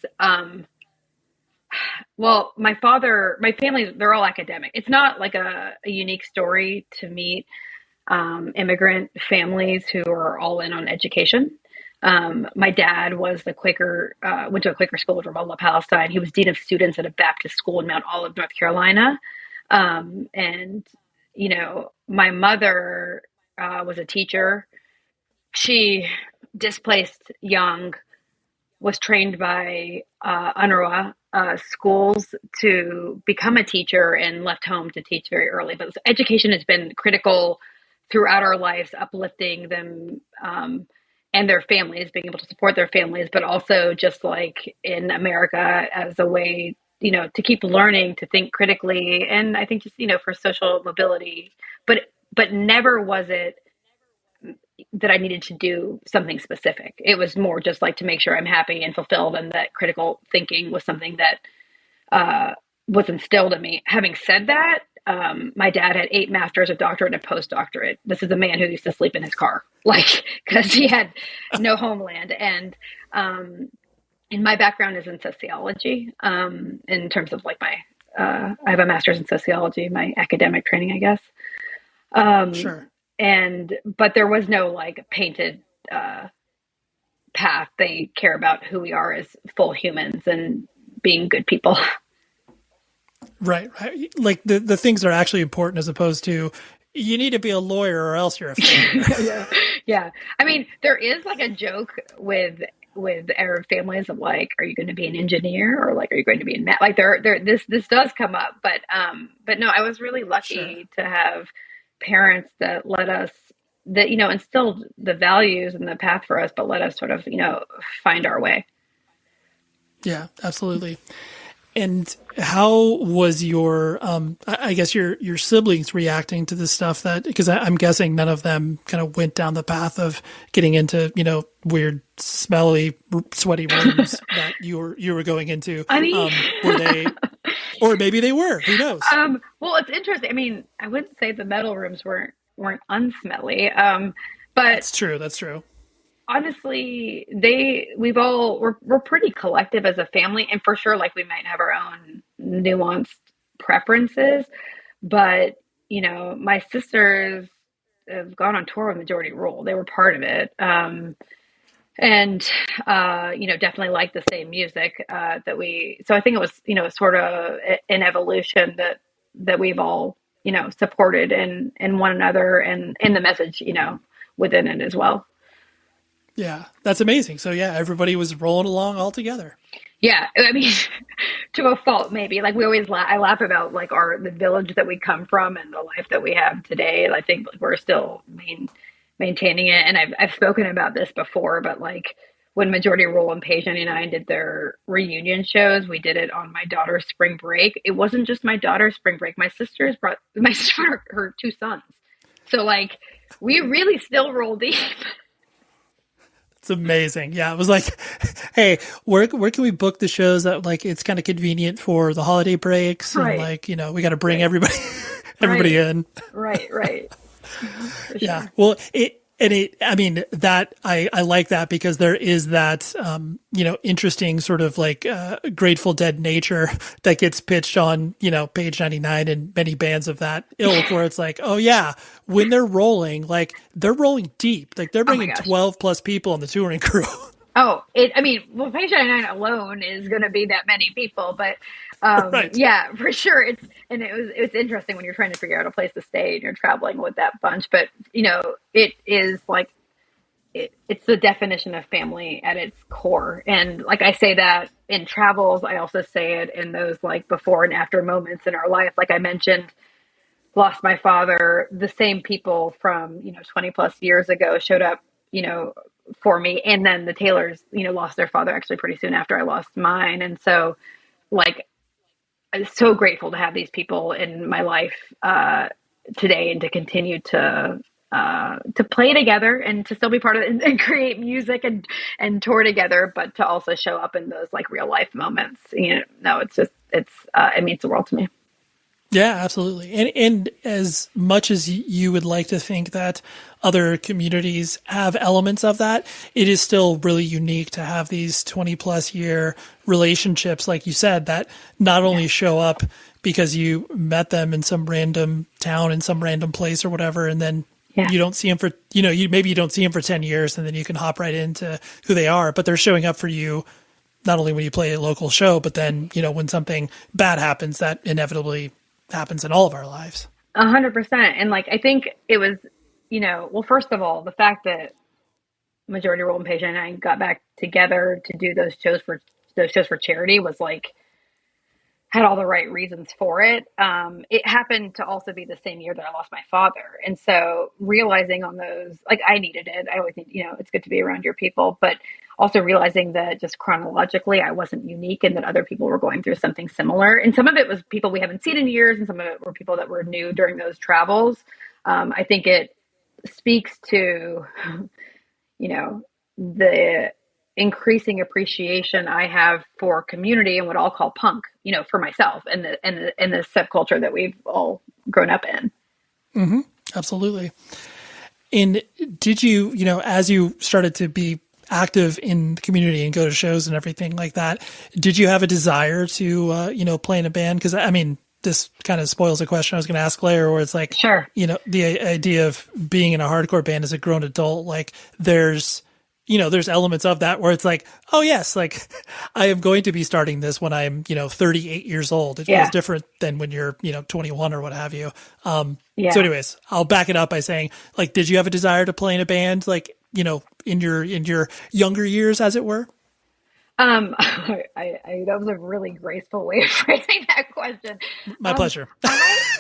my family, they're all academic. It's not like a unique story to meet immigrant families who are all in on education. My dad was went to a Quaker school in Ramallah, Palestine. He was dean of students at a Baptist school in Mount Olive, North Carolina. And my mother was a teacher. She displaced young, was trained by UNRWA schools to become a teacher and left home to teach very early. But education has been critical throughout our lives, uplifting them and their families, being able to support their families, but also just like in America as a way, to keep learning, to think critically. And I think just, for social mobility, but never was it that I needed to do something specific. It was more just like to make sure I'm happy and fulfilled, and that critical thinking was something that was instilled in me. Having said that, my dad had 8 masters, a doctorate, and a postdoctorate. This is a man who used to sleep in his car, because he had no homeland. And my background is in sociology, in terms of like I have a master's in sociology, my academic training, I guess. Sure. But there was no like painted path. They care about who we are as full humans and being good people. Right. Like the things that are actually important, as opposed to you need to be a lawyer or else you're a failure. Yeah. I mean, there is like a joke with Arab families of like, are you going to be an engineer, or like, are you going to be in math? Like this does come up, but no, I was really lucky to have parents that let us, that, instilled the values and the path for us, but let us sort of, find our way. Yeah, absolutely. And how was your, I guess your siblings reacting to this stuff because I'm guessing none of them kind of went down the path of getting into, weird, smelly, sweaty rooms that you were going into. I mean, were they, or maybe they were, who knows? Well, it's interesting. I mean, I wouldn't say the metal rooms weren't unsmelly. But that's true. Honestly, we're pretty collective as a family, and for sure, like we might have our own nuanced preferences, but my sisters have gone on tour with Majority Rule. They were part of it. And definitely like the same music, so I think it was, sort of an evolution that we've all, supported in one another and in the message, within it as well. Yeah, that's amazing. So yeah, everybody was rolling along all together. Yeah, I mean, to a fault, maybe. Like we always I laugh about like the village that we come from and the life that we have today. And I think we're still maintaining it. And I've spoken about this before, but like when Majority Rule and Page 99 did their reunion shows, we did it on my daughter's spring break. It wasn't just my daughter's spring break. My sister brought her 2 sons. So like we really still roll deep. It's amazing. Yeah. It was like, hey, where can we book the shows that like, it's kind of convenient for the holiday breaks, and like, we got to bring everybody in. Right. Sure. Yeah. Well, I mean, that I like that, because there is that, interesting sort of like, Grateful Dead nature that gets pitched on, Page 99 and many bands of that ilk, where it's like, oh yeah, when they're rolling, like they're rolling deep, like they're bringing 12 plus people on the touring crew. Page 99 alone is going to be that many people, but yeah, for sure. It's interesting when you're trying to figure out a place to stay and you're traveling with that bunch, but it is like, it's the definition of family at its core. And like, I say that in travels, I also say it in those like before and after moments in our life. Like I mentioned, lost my father, the same people from, 20 plus years ago showed up, for me. And then the Taylors, lost their father actually pretty soon after I lost mine. And so like, so grateful to have these people in my life today, and to continue to play together and to still be part of it, and create music and tour together, but to also show up in those like real life moments. No, it's just, it means the world to me. Yeah, absolutely. And as much as you would like to think that other communities have elements of that, it is still really unique to have these 20 plus year relationships, like you said, that not only show up because you met them in some random town, in some random place or whatever, and then you don't see them for, maybe you don't see them for 10 years and then you can hop right into who they are, but they're showing up for you not only when you play a local show, but then, when something bad happens, that inevitably happens in all of our lives. 100%. And like, I think it was, well, first of all, the fact that Majority Rule and Paige and I got back together to do those shows for charity was like, had all the right reasons for it. It happened to also be the same year that I lost my father. And so realizing on those, like, I needed it. I always think, it's good to be around your people, but also realizing that just chronologically, I wasn't unique and that other people were going through something similar. And some of it was people we haven't seen in years, and some of it were people that were new during those travels. I think it speaks to, the increasing appreciation I have for community and what I'll call punk, for myself and the subculture that we've all grown up in. Mm-hmm. Absolutely. And did you, as you started to be active in the community and go to shows and everything like that, did you have a desire to, play in a band? Because this kind of spoils a question I was going to ask later, where it's like, sure, the idea of being in a hardcore band as a grown adult, like there's elements of that where it's like, oh yes, like I am going to be starting this when I'm, 38 years old. It feels different than when you're, 21 or what have you. So anyways, I'll back it up by saying, like, did you have a desire to play in a band, like, in your younger years, as it were? That was a really graceful way of phrasing that question. My pleasure.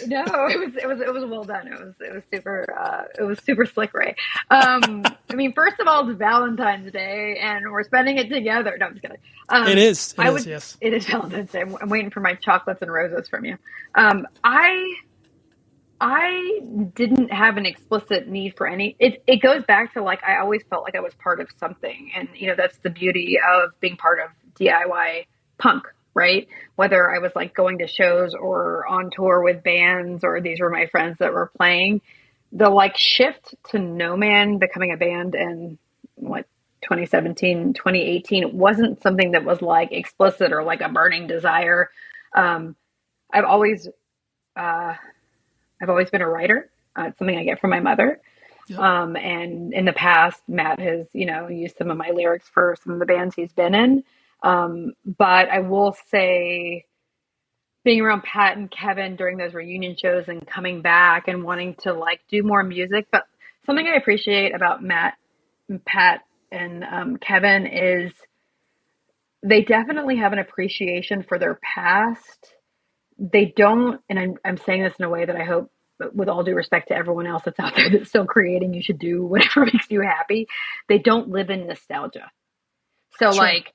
No, it was well done. It was super slick, Ray. First of all, it's Valentine's Day and we're spending it together. No, I'm just kidding. It is. Yes. It is Valentine's Day. I'm waiting for my chocolates and roses from you. I didn't have an explicit need for any, it goes back to like, I always felt like I was part of something. And, that's the beauty of being part of DIY punk, right? Whether I was like going to shows or on tour with bands, or these were my friends that were playing, the like shift to No Man becoming a band in 2017, 2018, wasn't something that was like explicit or like a burning desire. I've always been a writer. It's something I get from my mother. Yeah. And in the past, Matt has, used some of my lyrics for some of the bands he's been in. But I will say, being around Pat and Kevin during those reunion shows and coming back and wanting to like do more music. But something I appreciate about Matt, Pat, and Kevin is they definitely have an appreciation for their past. They don't, and I'm saying this in a way that I hope, with all due respect to everyone else that's out there that's still creating, you should do whatever makes you happy. They don't live in nostalgia. So like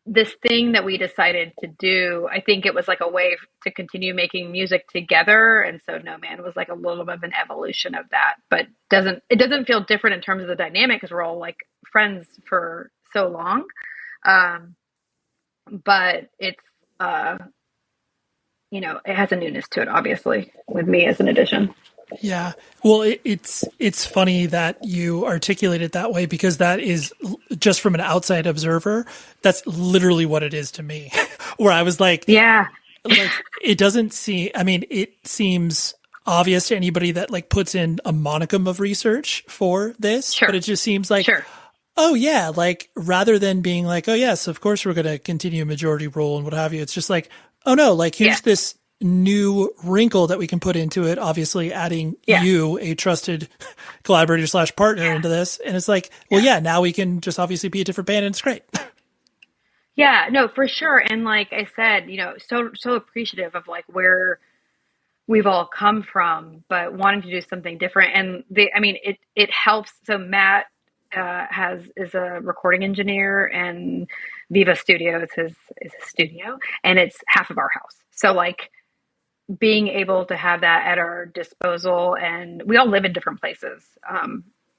this thing that we decided to do, I think it was like a way to continue making music together. And so No Man was like a little bit of an evolution of that, but it doesn't feel different in terms of the dynamic because we're all like friends for so long. But it's, it has a newness to it, obviously, with me as an addition. Yeah. Well, it's funny that you articulate it that way, because that is just from an outside observer. That's literally what it is to me, where I was like, yeah, like it doesn't seem, it seems obvious to anybody that like puts in a monicum of research for this, but it just seems like, oh yeah, like rather than being like, oh yes, of course we're going to continue Majority Rule and what have you. It's just like, oh no, like here's this new wrinkle that we can put into it, obviously adding you, a trusted collaborator / partner into this. And it's like, well, now we can just obviously be a different band and it's great. Yeah, no, for sure. And like I said, so appreciative of like where we've all come from, but wanting to do something different. And it helps. So Matt is a recording engineer, and Viva Studio is his studio, and it's half of our house. So like being able to have that at our disposal, and we all live in different places.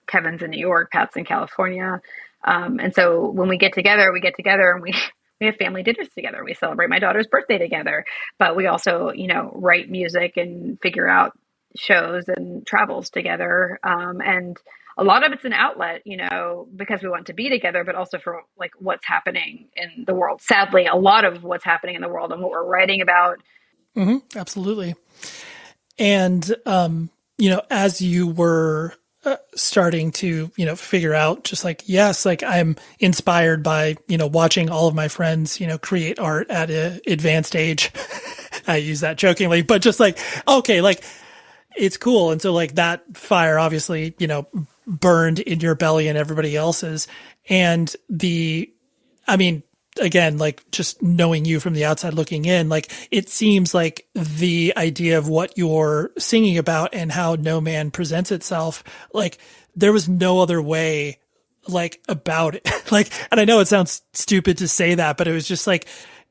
Kevin's in New York, Pat's in California. And so when we get together and we have family dinners together. We celebrate my daughter's birthday together, but we also, write music and figure out shows and travels together. And a lot of it's an outlet, because we want to be together, but also for like what's happening in the world. Sadly, a lot of what's happening in the world and what we're writing about. Mm-hmm, absolutely. And, as you were starting to, figure out just like, yes, like I'm inspired by, watching all of my friends, create art at an advanced age. I use that jokingly, but just like, okay, like it's cool. And so like that fire obviously, burned in your belly and everybody else's. And again, like just knowing you from the outside looking in, like it seems like the idea of what you're singing about and how No Man presents itself, like there was no other way like about it. Like, and I know it sounds stupid to say that, but it was just like,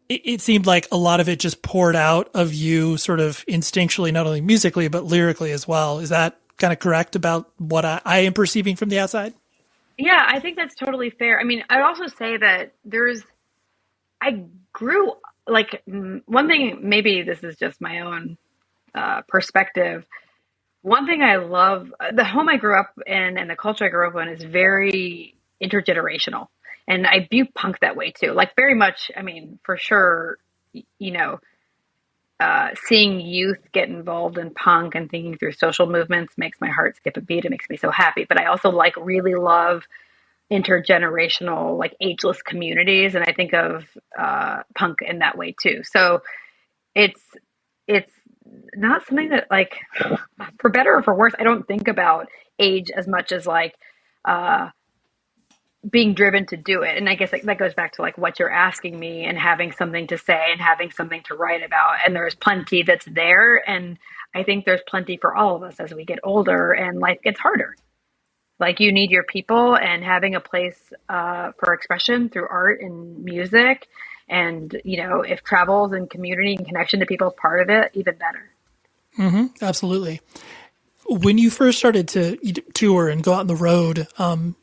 it seemed like a lot of it just poured out of you sort of instinctually, not only musically, but lyrically as well. Is that kind of correct about what I am perceiving from the outside? Yeah, I think that's totally fair. I mean, I'd also say that I grew like one thing, maybe this is just my own perspective. One thing I love, the home I grew up in and the culture I grew up in is very intergenerational. And I view punk that way too. Like very much, I mean, for sure, seeing youth get involved in punk and thinking through social movements makes my heart skip a beat. It makes me so happy. But I also really love intergenerational, like ageless communities. And I think of punk in that way too. So it's not something that like, for better or for worse, I don't think about age as much as like being driven to do it. And I guess that goes back to like what you're asking me and having something to say and having something to write about. And there's plenty that's there. And I think there's plenty for all of us as we get older and life gets harder. Like you need your people, and having a place for expression through art and music. And, if travels and community and connection to people is part of it, even better. Mm-hmm, absolutely. When you first started to tour and go out on the road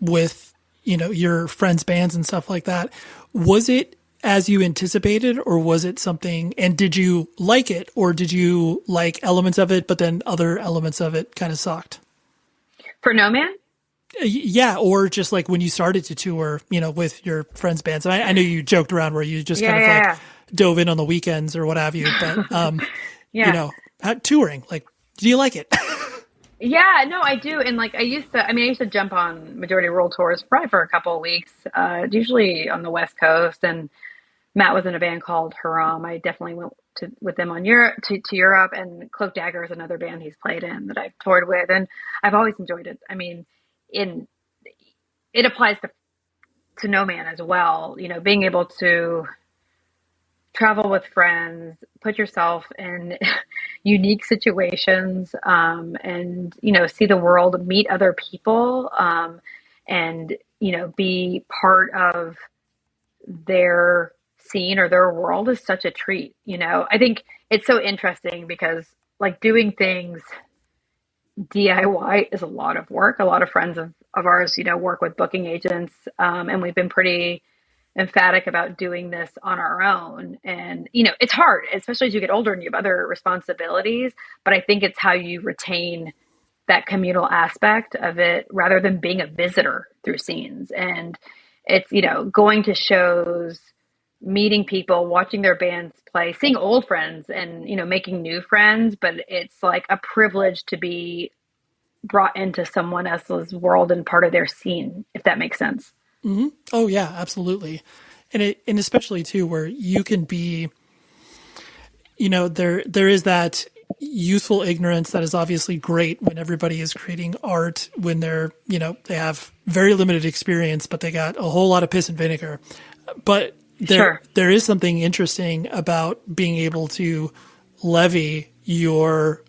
with, your friends' bands and stuff like that, was it as you anticipated, or was it something, and did you like it, or did you like elements of it, but then other elements of it kind of sucked? For No Man? Yeah, or just like when you started to tour, with your friends' bands. I know you joked around where you just dove in on the weekends or what have you, but touring, like, do you like it? Yeah, no, I do. And like I used to jump on majority rule tours probably for a couple of weeks, usually on the West Coast. And Matt was in a band called Haram. I definitely went with them on Europe to Europe, and Cloak Dagger is another band he's played in that I've toured with, and I've always enjoyed it. I mean, it applies to No Man as well. Being able to travel with friends, put yourself in unique situations, and, see the world, meet other people, and, be part of their scene or their world is such a treat. I think it's so interesting because like doing things DIY is a lot of work. A lot of friends of ours, work with booking agents, and we've been pretty emphatic about doing this on our own. And, it's hard, especially as you get older and you have other responsibilities, but I think it's how you retain that communal aspect of it rather than being a visitor through scenes. And it's, going to shows, meeting people, watching their bands play, seeing old friends and, making new friends, but it's like a privilege to be brought into someone else's world and part of their scene, if that makes sense. Mm-hmm. Oh yeah, absolutely. And especially too, where you can be, there is that youthful ignorance that is obviously great when everybody is creating art, when they're, they have very limited experience, but they got a whole lot of piss and vinegar. But there is something interesting about being able to levy your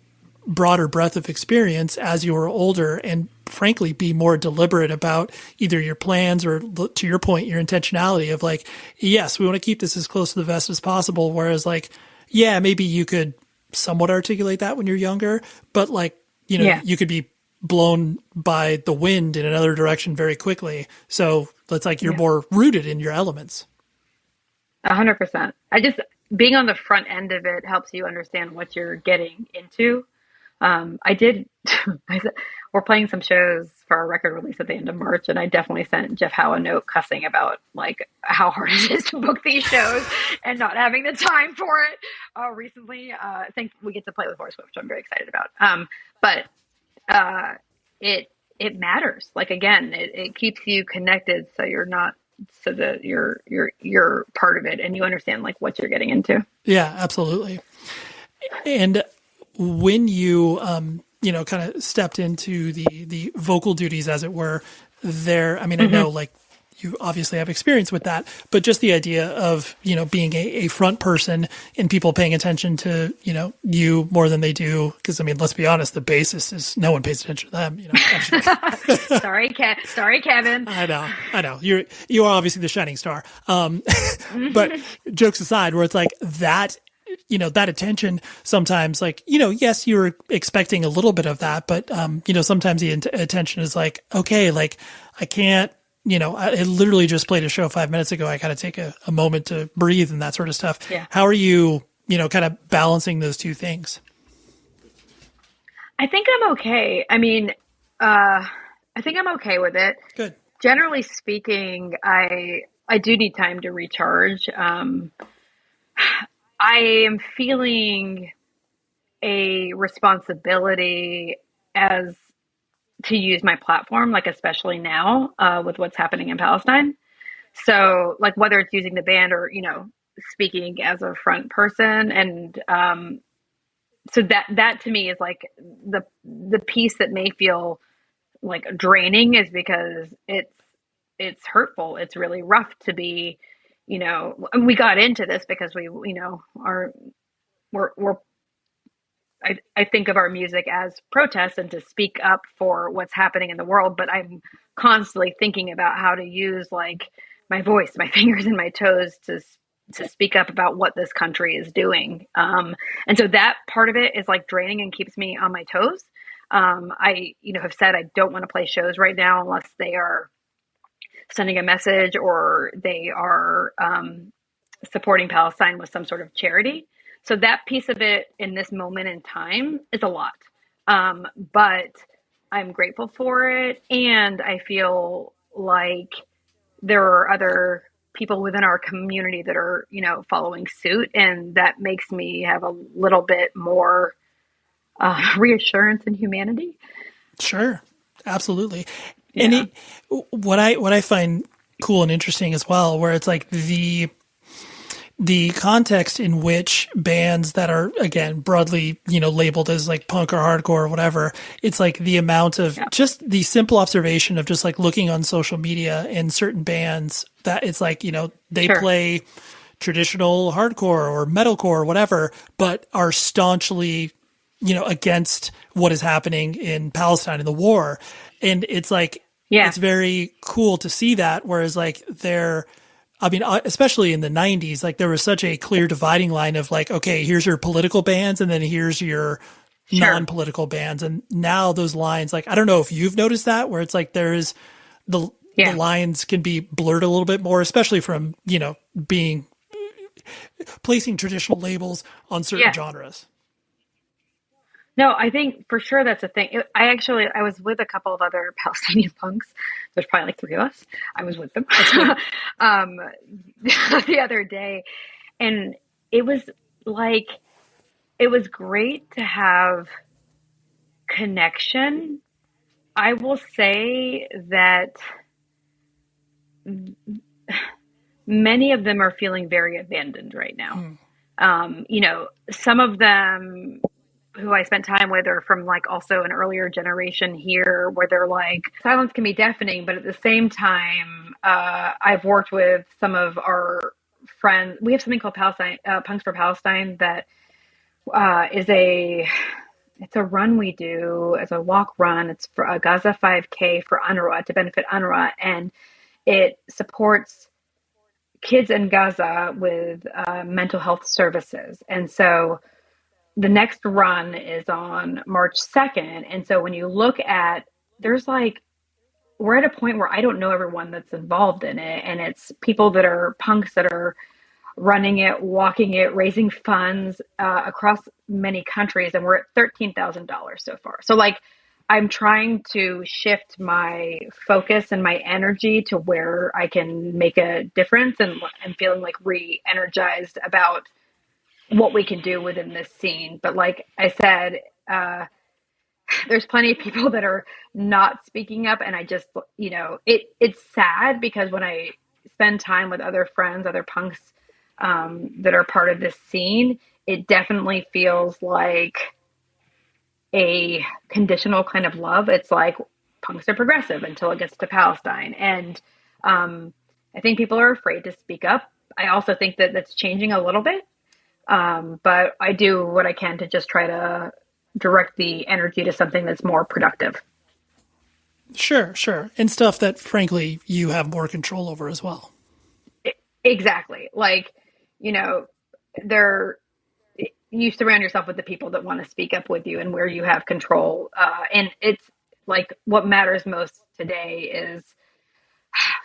broader breadth of experience as you were older, and frankly be more deliberate about either your plans or, to your point, your intentionality of like, yes, we want to keep this as close to the vest as possible. Whereas like, yeah, maybe you could somewhat articulate that when you're younger, but like, you know, you could be blown by the wind in another direction very quickly. So it's like you're more rooted in your elements. 100%. Being on the front end of it helps you understand what you're getting into. We're playing some shows for our record release at the end of March, and I definitely sent Jeff Howe a note cussing about like how hard it is to book these shows and not having the time for it. Recently, I think we get to play with Voice, which I'm very excited about. But it matters. Like, again, it keeps you connected, so you're not, so that you're part of it and you understand like what you're getting into. Yeah, absolutely. And when you, kind of stepped into the vocal duties, as it were, there, I mean, I know like you obviously have experience with that, but just the idea of, being a front person and people paying attention to, you more than they do. Cause I mean, let's be honest, the bassist no one pays attention to them, Sorry, Kevin. I know. You are obviously the shining star. But jokes aside, where it's like that, that attention sometimes, like, yes, you're expecting a little bit of that, but, sometimes the attention is like, okay, like I can't, I literally just played a show 5 minutes ago. I got to take a moment to breathe and that sort of stuff. Yeah. How are you, kind of balancing those two things? I think I'm okay. I mean, I think I'm okay with it. Good. Generally speaking, I do need time to recharge. I am feeling a responsibility to use my platform, like especially now with what's happening in Palestine. So like whether it's using the band or, speaking as a front person. And so that to me is like the piece that may feel like draining is because it's hurtful. It's really rough to be, we got into this because I think of our music as protest and to speak up for what's happening in the world, but I'm constantly thinking about how to use like my voice, my fingers and my toes to speak up about what this country is doing. And so that part of it is like draining and keeps me on my toes. I, have said I don't want to play shows right now unless they are sending a message or they are supporting Palestine with some sort of charity. So that piece of it in this moment in time is a lot. But I'm grateful for it. And I feel like there are other people within our community that are, following suit. And that makes me have a little bit more reassurance and humanity. Sure. Absolutely. Yeah. And what I find cool and interesting as well, where it's like the context in which bands that are, again, broadly, labeled as like punk or hardcore or whatever, it's like the amount of just the simple observation of just like looking on social media and certain bands that it's like, they play traditional hardcore or metalcore or whatever, but are staunchly, against what is happening in Palestine in the war. And it's like, it's very cool to see that. Whereas like especially in the 90s, like there was such a clear dividing line of like, okay, here's your political bands and then here's your non-political bands. And now those lines, like, I don't know if you've noticed that, where it's like there is the lines can be blurred a little bit more, especially from, placing traditional labels on certain genres. No, I think for sure that's a thing. I was with a couple of other Palestinian punks. There's probably like 3 of us. I was with them the other day. And it was great to have connection. I will say that many of them are feeling very abandoned right now. Some of them who I spent time with are from like also an earlier generation here where they're like, silence can be deafening, but at the same time, I've worked with some of our friends. We have something called Palestine, Punks for Palestine that is it's a run we do. It's a walk run. It's for a Gaza 5K for UNRWA, to benefit UNRWA. And it supports kids in Gaza with mental health services. And so the next run is on March 2nd. And so when you look at, we're at a point where I don't know everyone that's involved in it. And it's people that are punks that are running it, walking it, raising funds across many countries. And we're at $13,000 so far. So I'm trying to shift my focus and my energy to where I can make a difference, and feeling re-energized about what we can do within this scene. But like I said, there's plenty of people that are not speaking up. And I just, it's sad, because when I spend time with other friends, other punks that are part of this scene, it definitely feels like a conditional kind of love. It's like punks are progressive until it gets to Palestine. And I think people are afraid to speak up. I also think that that's changing a little bit. But I do what I can to just try to direct the energy to something that's more productive. Sure. And stuff that, frankly, you have more control over as well. Exactly. You surround yourself with the people that want to speak up with you and where you have control. And it's what matters most today is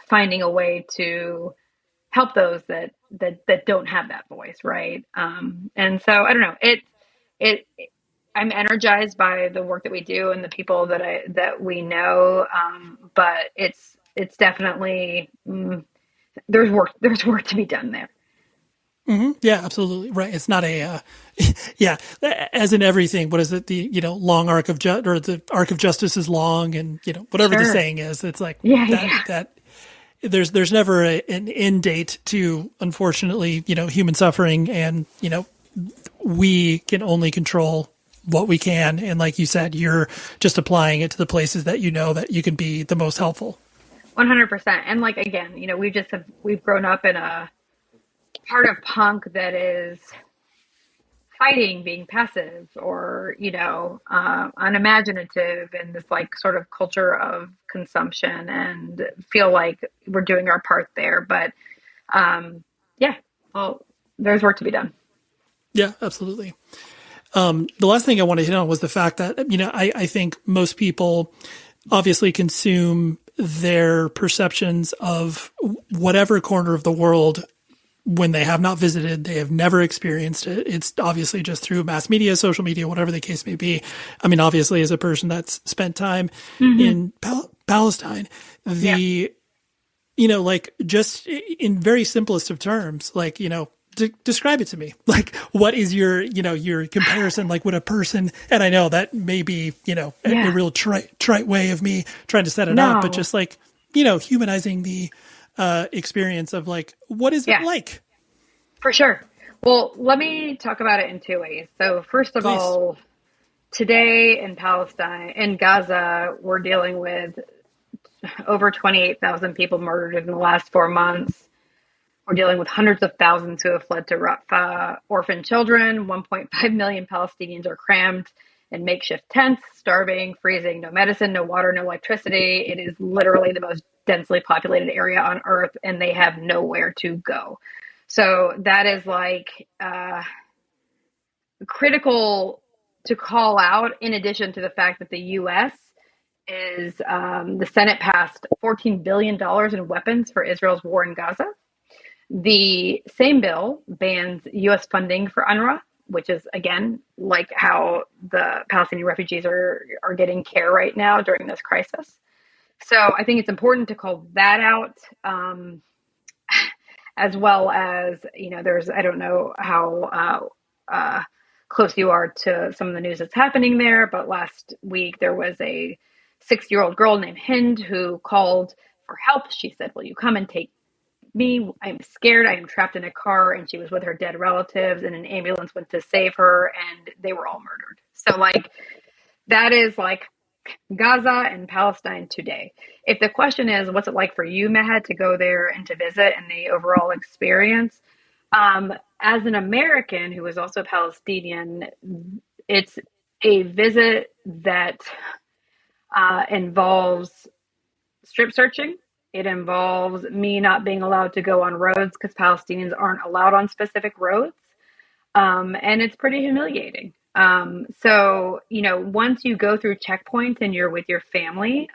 finding a way to help those that don't have that voice. Right. And so I don't know, I'm energized by the work that we do and the people that we know. But it's definitely, there's work to be done there. Mm-hmm. Yeah, absolutely. Right. It's not as in everything, what is it? The, long arc of the arc of justice is long, and, whatever the saying is, it's like that there's never an end date to, unfortunately, human suffering. And, we can only control what we can. And like you said, you're just applying it to the places that that you can be the most helpful. 100%. And again, we've grown up in a part of punk that is fighting being passive or, unimaginative, and this sort of culture of consumption, and feel like we're doing our part there. But there's work to be done. Yeah, absolutely. The last thing I want to hit on was the fact that, I think most people obviously consume their perceptions of whatever corner of the world when they have not visited, they have never experienced it. It's obviously just through mass media, social media, whatever the case may be. I mean, obviously, as a person that's spent time in Palestine, just in very simplest of terms, describe it to me. What is your comparison? Would a person, and I know that may be, a real trite way of me trying to set it up, but just humanizing the experience of what is it like? For sure. Well, let me talk about it in two ways. So first of all, today in Palestine, in Gaza, we're dealing with over 28,000 people murdered in the last 4 months. We're dealing with hundreds of thousands who have fled to Rafah, orphan children. 1.5 million Palestinians are crammed in makeshift tents, starving, freezing, no medicine, no water, no electricity. It is literally the most densely populated area on earth, and they have nowhere to go. So that is critical to call out, in addition to the fact that the U.S. is, the Senate passed $14 billion in weapons for Israel's war in Gaza. The same bill bans U.S. funding for UNRWA, which is, again, how the Palestinian refugees are getting care right now during this crisis. So I think it's important to call that out, as well as, I don't know how close you are to some of the news that's happening there, but last week there was a 6-year-old girl named Hind who called for help. She said, "Will you come and take me? I'm scared. I am trapped in a car." And she was with her dead relatives, and an ambulance went to save her, and they were all murdered. So that is Gaza and Palestine today. If the question is, what's it like for you, Maha, to go there and to visit and the overall experience? As an American who is also Palestinian, it's a visit that involves strip searching. It involves me not being allowed to go on roads because Palestinians aren't allowed on specific roads. And it's pretty humiliating. So, once you go through checkpoints and you're with your family,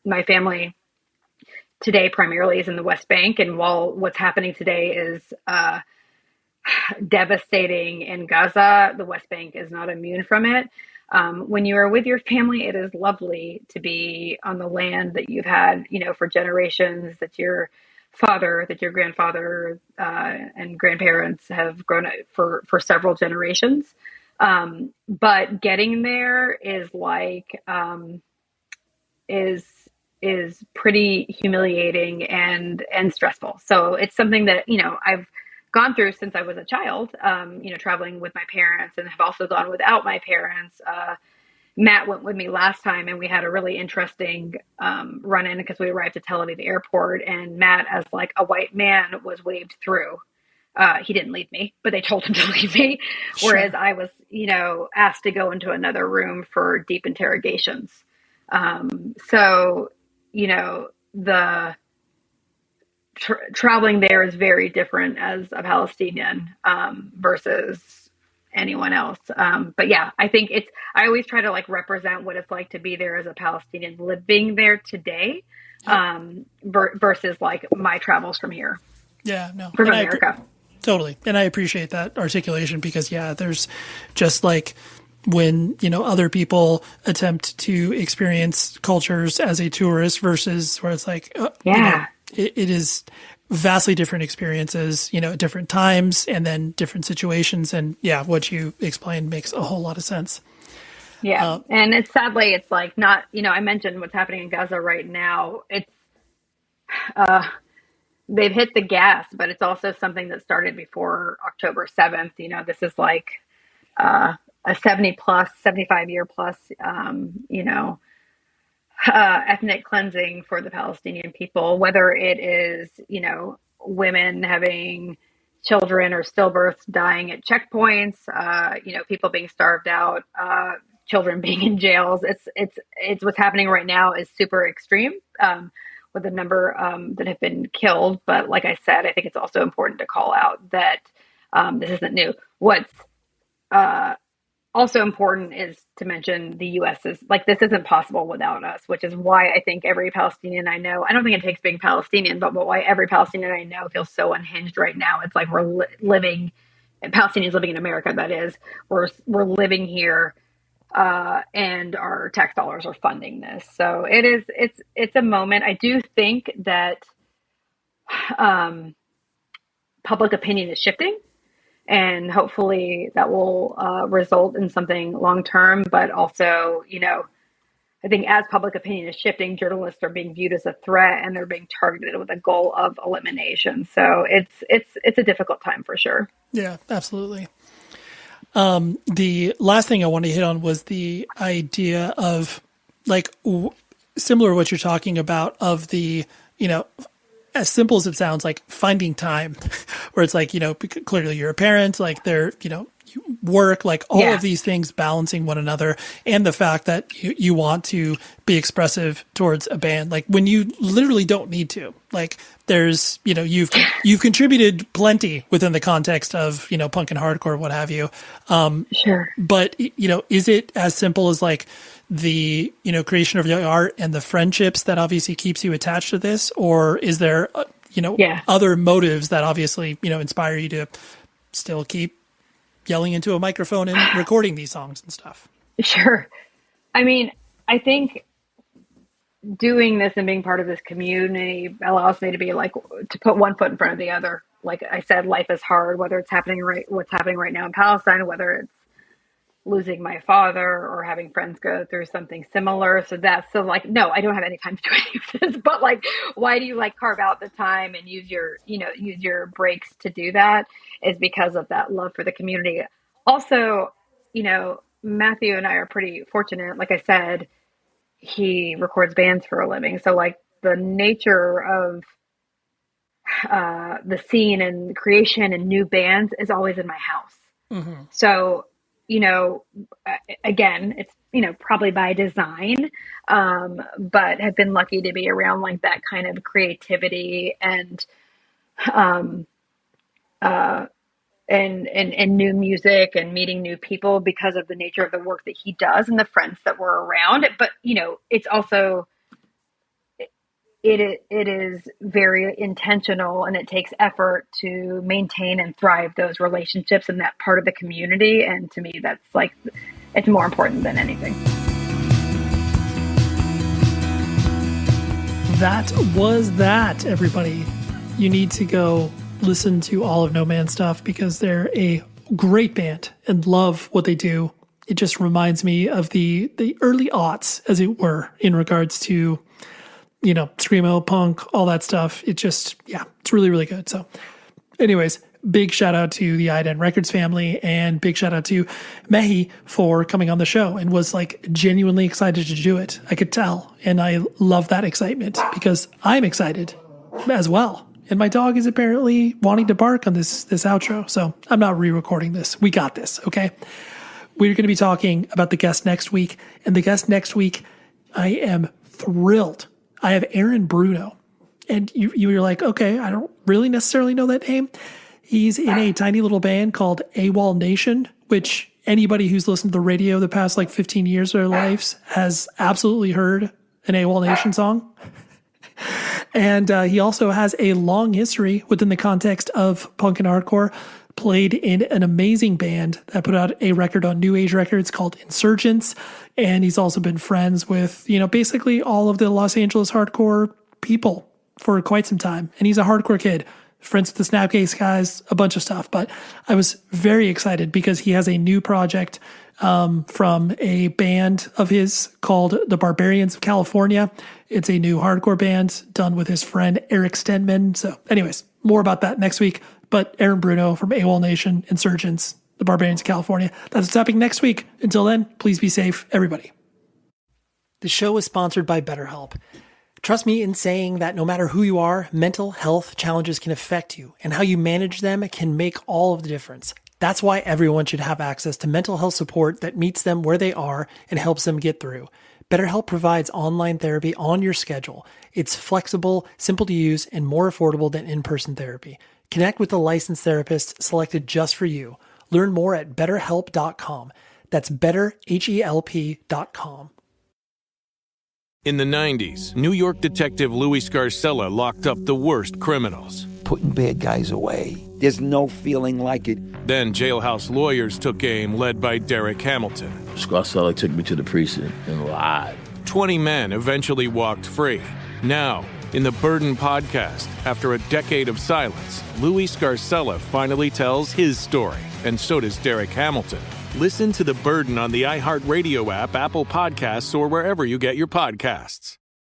my family today primarily is in the West Bank. And while what's happening today is devastating in Gaza, the West Bank is not immune from it. When you are with your family, it is lovely to be on the land that you've had, for generations, that your father, that your grandfather and grandparents have grown up for several generations. But getting there is is pretty humiliating and stressful. So it's something that, I've gone through since I was a child, traveling with my parents, and have also gone without my parents. Matt went with me last time, and we had a really interesting run-in because we arrived at Tel Aviv airport, and Matt, as like a white man, was waved through. He didn't leave me, but they told him to leave me. Sure. Whereas I was, asked to go into another room for deep interrogations. So, the traveling there is very different as a Palestinian versus anyone else. But yeah, I think I always try to represent what it's like to be there as a Palestinian living there today versus my travels from here. Yeah, no. From America. Totally. And I appreciate that articulation because, there's just when, other people attempt to experience cultures as a tourist versus where it's it is vastly different experiences, at different times and then different situations. And what you explained makes a whole lot of sense. Yeah. And it's sadly, it's not, I mentioned what's happening in Gaza right now. It's, they've hit the gas, but it's also something that started before October 7th. This is a 75 year plus, ethnic cleansing for the Palestinian people, whether it is, women having children or stillbirths dying at checkpoints, people being starved out, children being in jails. It's what's happening right now is super extreme, with the number that have been killed. But like I said, I think it's also important to call out that this isn't new. What's also important is to mention the U.S. is this isn't possible without us, which is why I think every Palestinian I know, I don't think it takes being Palestinian, but why every Palestinian I know feels so unhinged right now. It's we're living, Palestinians living in America, that is, we're living here, and our tax dollars are funding this. So it's a moment. I do think that public opinion is shifting. And hopefully that will result in something long-term, but also, I think as public opinion is shifting, journalists are being viewed as a threat and they're being targeted with a goal of elimination. So it's a difficult time for sure. Yeah, absolutely. The last thing I wanted to hit on was the idea of similar to what you're talking about of the, as simple as it sounds, finding time where it's clearly you're a parent, they're, you work, all of these things balancing one another, and the fact that you want to be expressive towards a band, when you literally don't need to, there's, you've contributed plenty within the context of, punk and hardcore, what have you. Sure. But, is it as simple as the, creation of your art and the friendships that obviously keeps you attached to this? Or is there, other motives that obviously, inspire you to still keep yelling into a microphone and recording these songs and stuff? Sure. I mean, I think doing this and being part of this community allows me to be to put one foot in front of the other. Like I said, life is hard, whether it's what's happening right now in Palestine, whether it's losing my father or having friends go through something similar. So no, I don't have any time to do any of this, but why do you carve out the time and use your breaks to do that is because of that love for the community. Also, Matthew and I are pretty fortunate. Like I said, he records bands for a living. So the nature of the scene and creation and new bands is always in my house. Mm-hmm. So, again, it's, probably by design, but have been lucky to be around like that kind of creativity and new music and meeting new people because of the nature of the work that he does and the friends that were around. But, it's also, it is very intentional, and it takes effort to maintain and thrive those relationships in that part of the community. And to me, that's like, it's more important than anything. That was that, everybody. You need to go listen to all of No Man's stuff because they're a great band and love what they do. It just reminds me of the early aughts, as it were, in regards to, screamo, punk, all that stuff. It just, it's really, really good. So anyways, big shout out to the Iodine Records family, and big shout out to Mehi for coming on the show and was like genuinely excited to do it. I could tell. And I love that excitement because I'm excited as well. And my dog is apparently wanting to bark on this outro. So I'm not re-recording this. We got this. Okay. We're going to be talking about the guest next week, and the guest next week, I am thrilled. I have Aaron Bruno, and you're like, okay, I don't really necessarily know that name. He's in a tiny little band called AWOL Nation, which anybody who's listened to the radio the past like 15 years of their lives has absolutely heard an AWOL Nation song. And he also has a long history within the context of punk and hardcore, played in an amazing band that put out a record on New Age Records called Insurgents. And he's also been friends with, basically all of the Los Angeles hardcore people for quite some time. And he's a hardcore kid, friends with the Snapcase guys, a bunch of stuff. But I was very excited because he has a new project from a band of his called the Barbarians of California. It's a new hardcore band done with his friend Eric Stenman. So anyways, more about that next week. But Aaron Bruno from AWOL Nation, Insurgents, the Barbarians of California. That's what's happening next week. Until then, please be safe, everybody. The show is sponsored by BetterHelp. Trust me in saying that no matter who you are, mental health challenges can affect you, and how you manage them can make all of the difference. That's why everyone should have access to mental health support that meets them where they are and helps them get through. BetterHelp provides online therapy on your schedule. It's flexible, simple to use, and more affordable than in-person therapy. Connect with a licensed therapist selected just for you. Learn more at betterhelp.com. That's betterhelp.com. In the 90s, New York detective Louis Scarcella locked up the worst criminals. Putting bad guys away. There's no feeling like it. Then jailhouse lawyers took aim, led by Derek Hamilton. Scarcella took me to the precinct and lied. 20 men eventually walked free. Now, in the Burden Podcast, after a decade of silence, Louis Scarcella finally tells his story, and so does Derek Hamilton. Listen to The Burden on the iHeartRadio app, Apple Podcasts, or wherever you get your podcasts.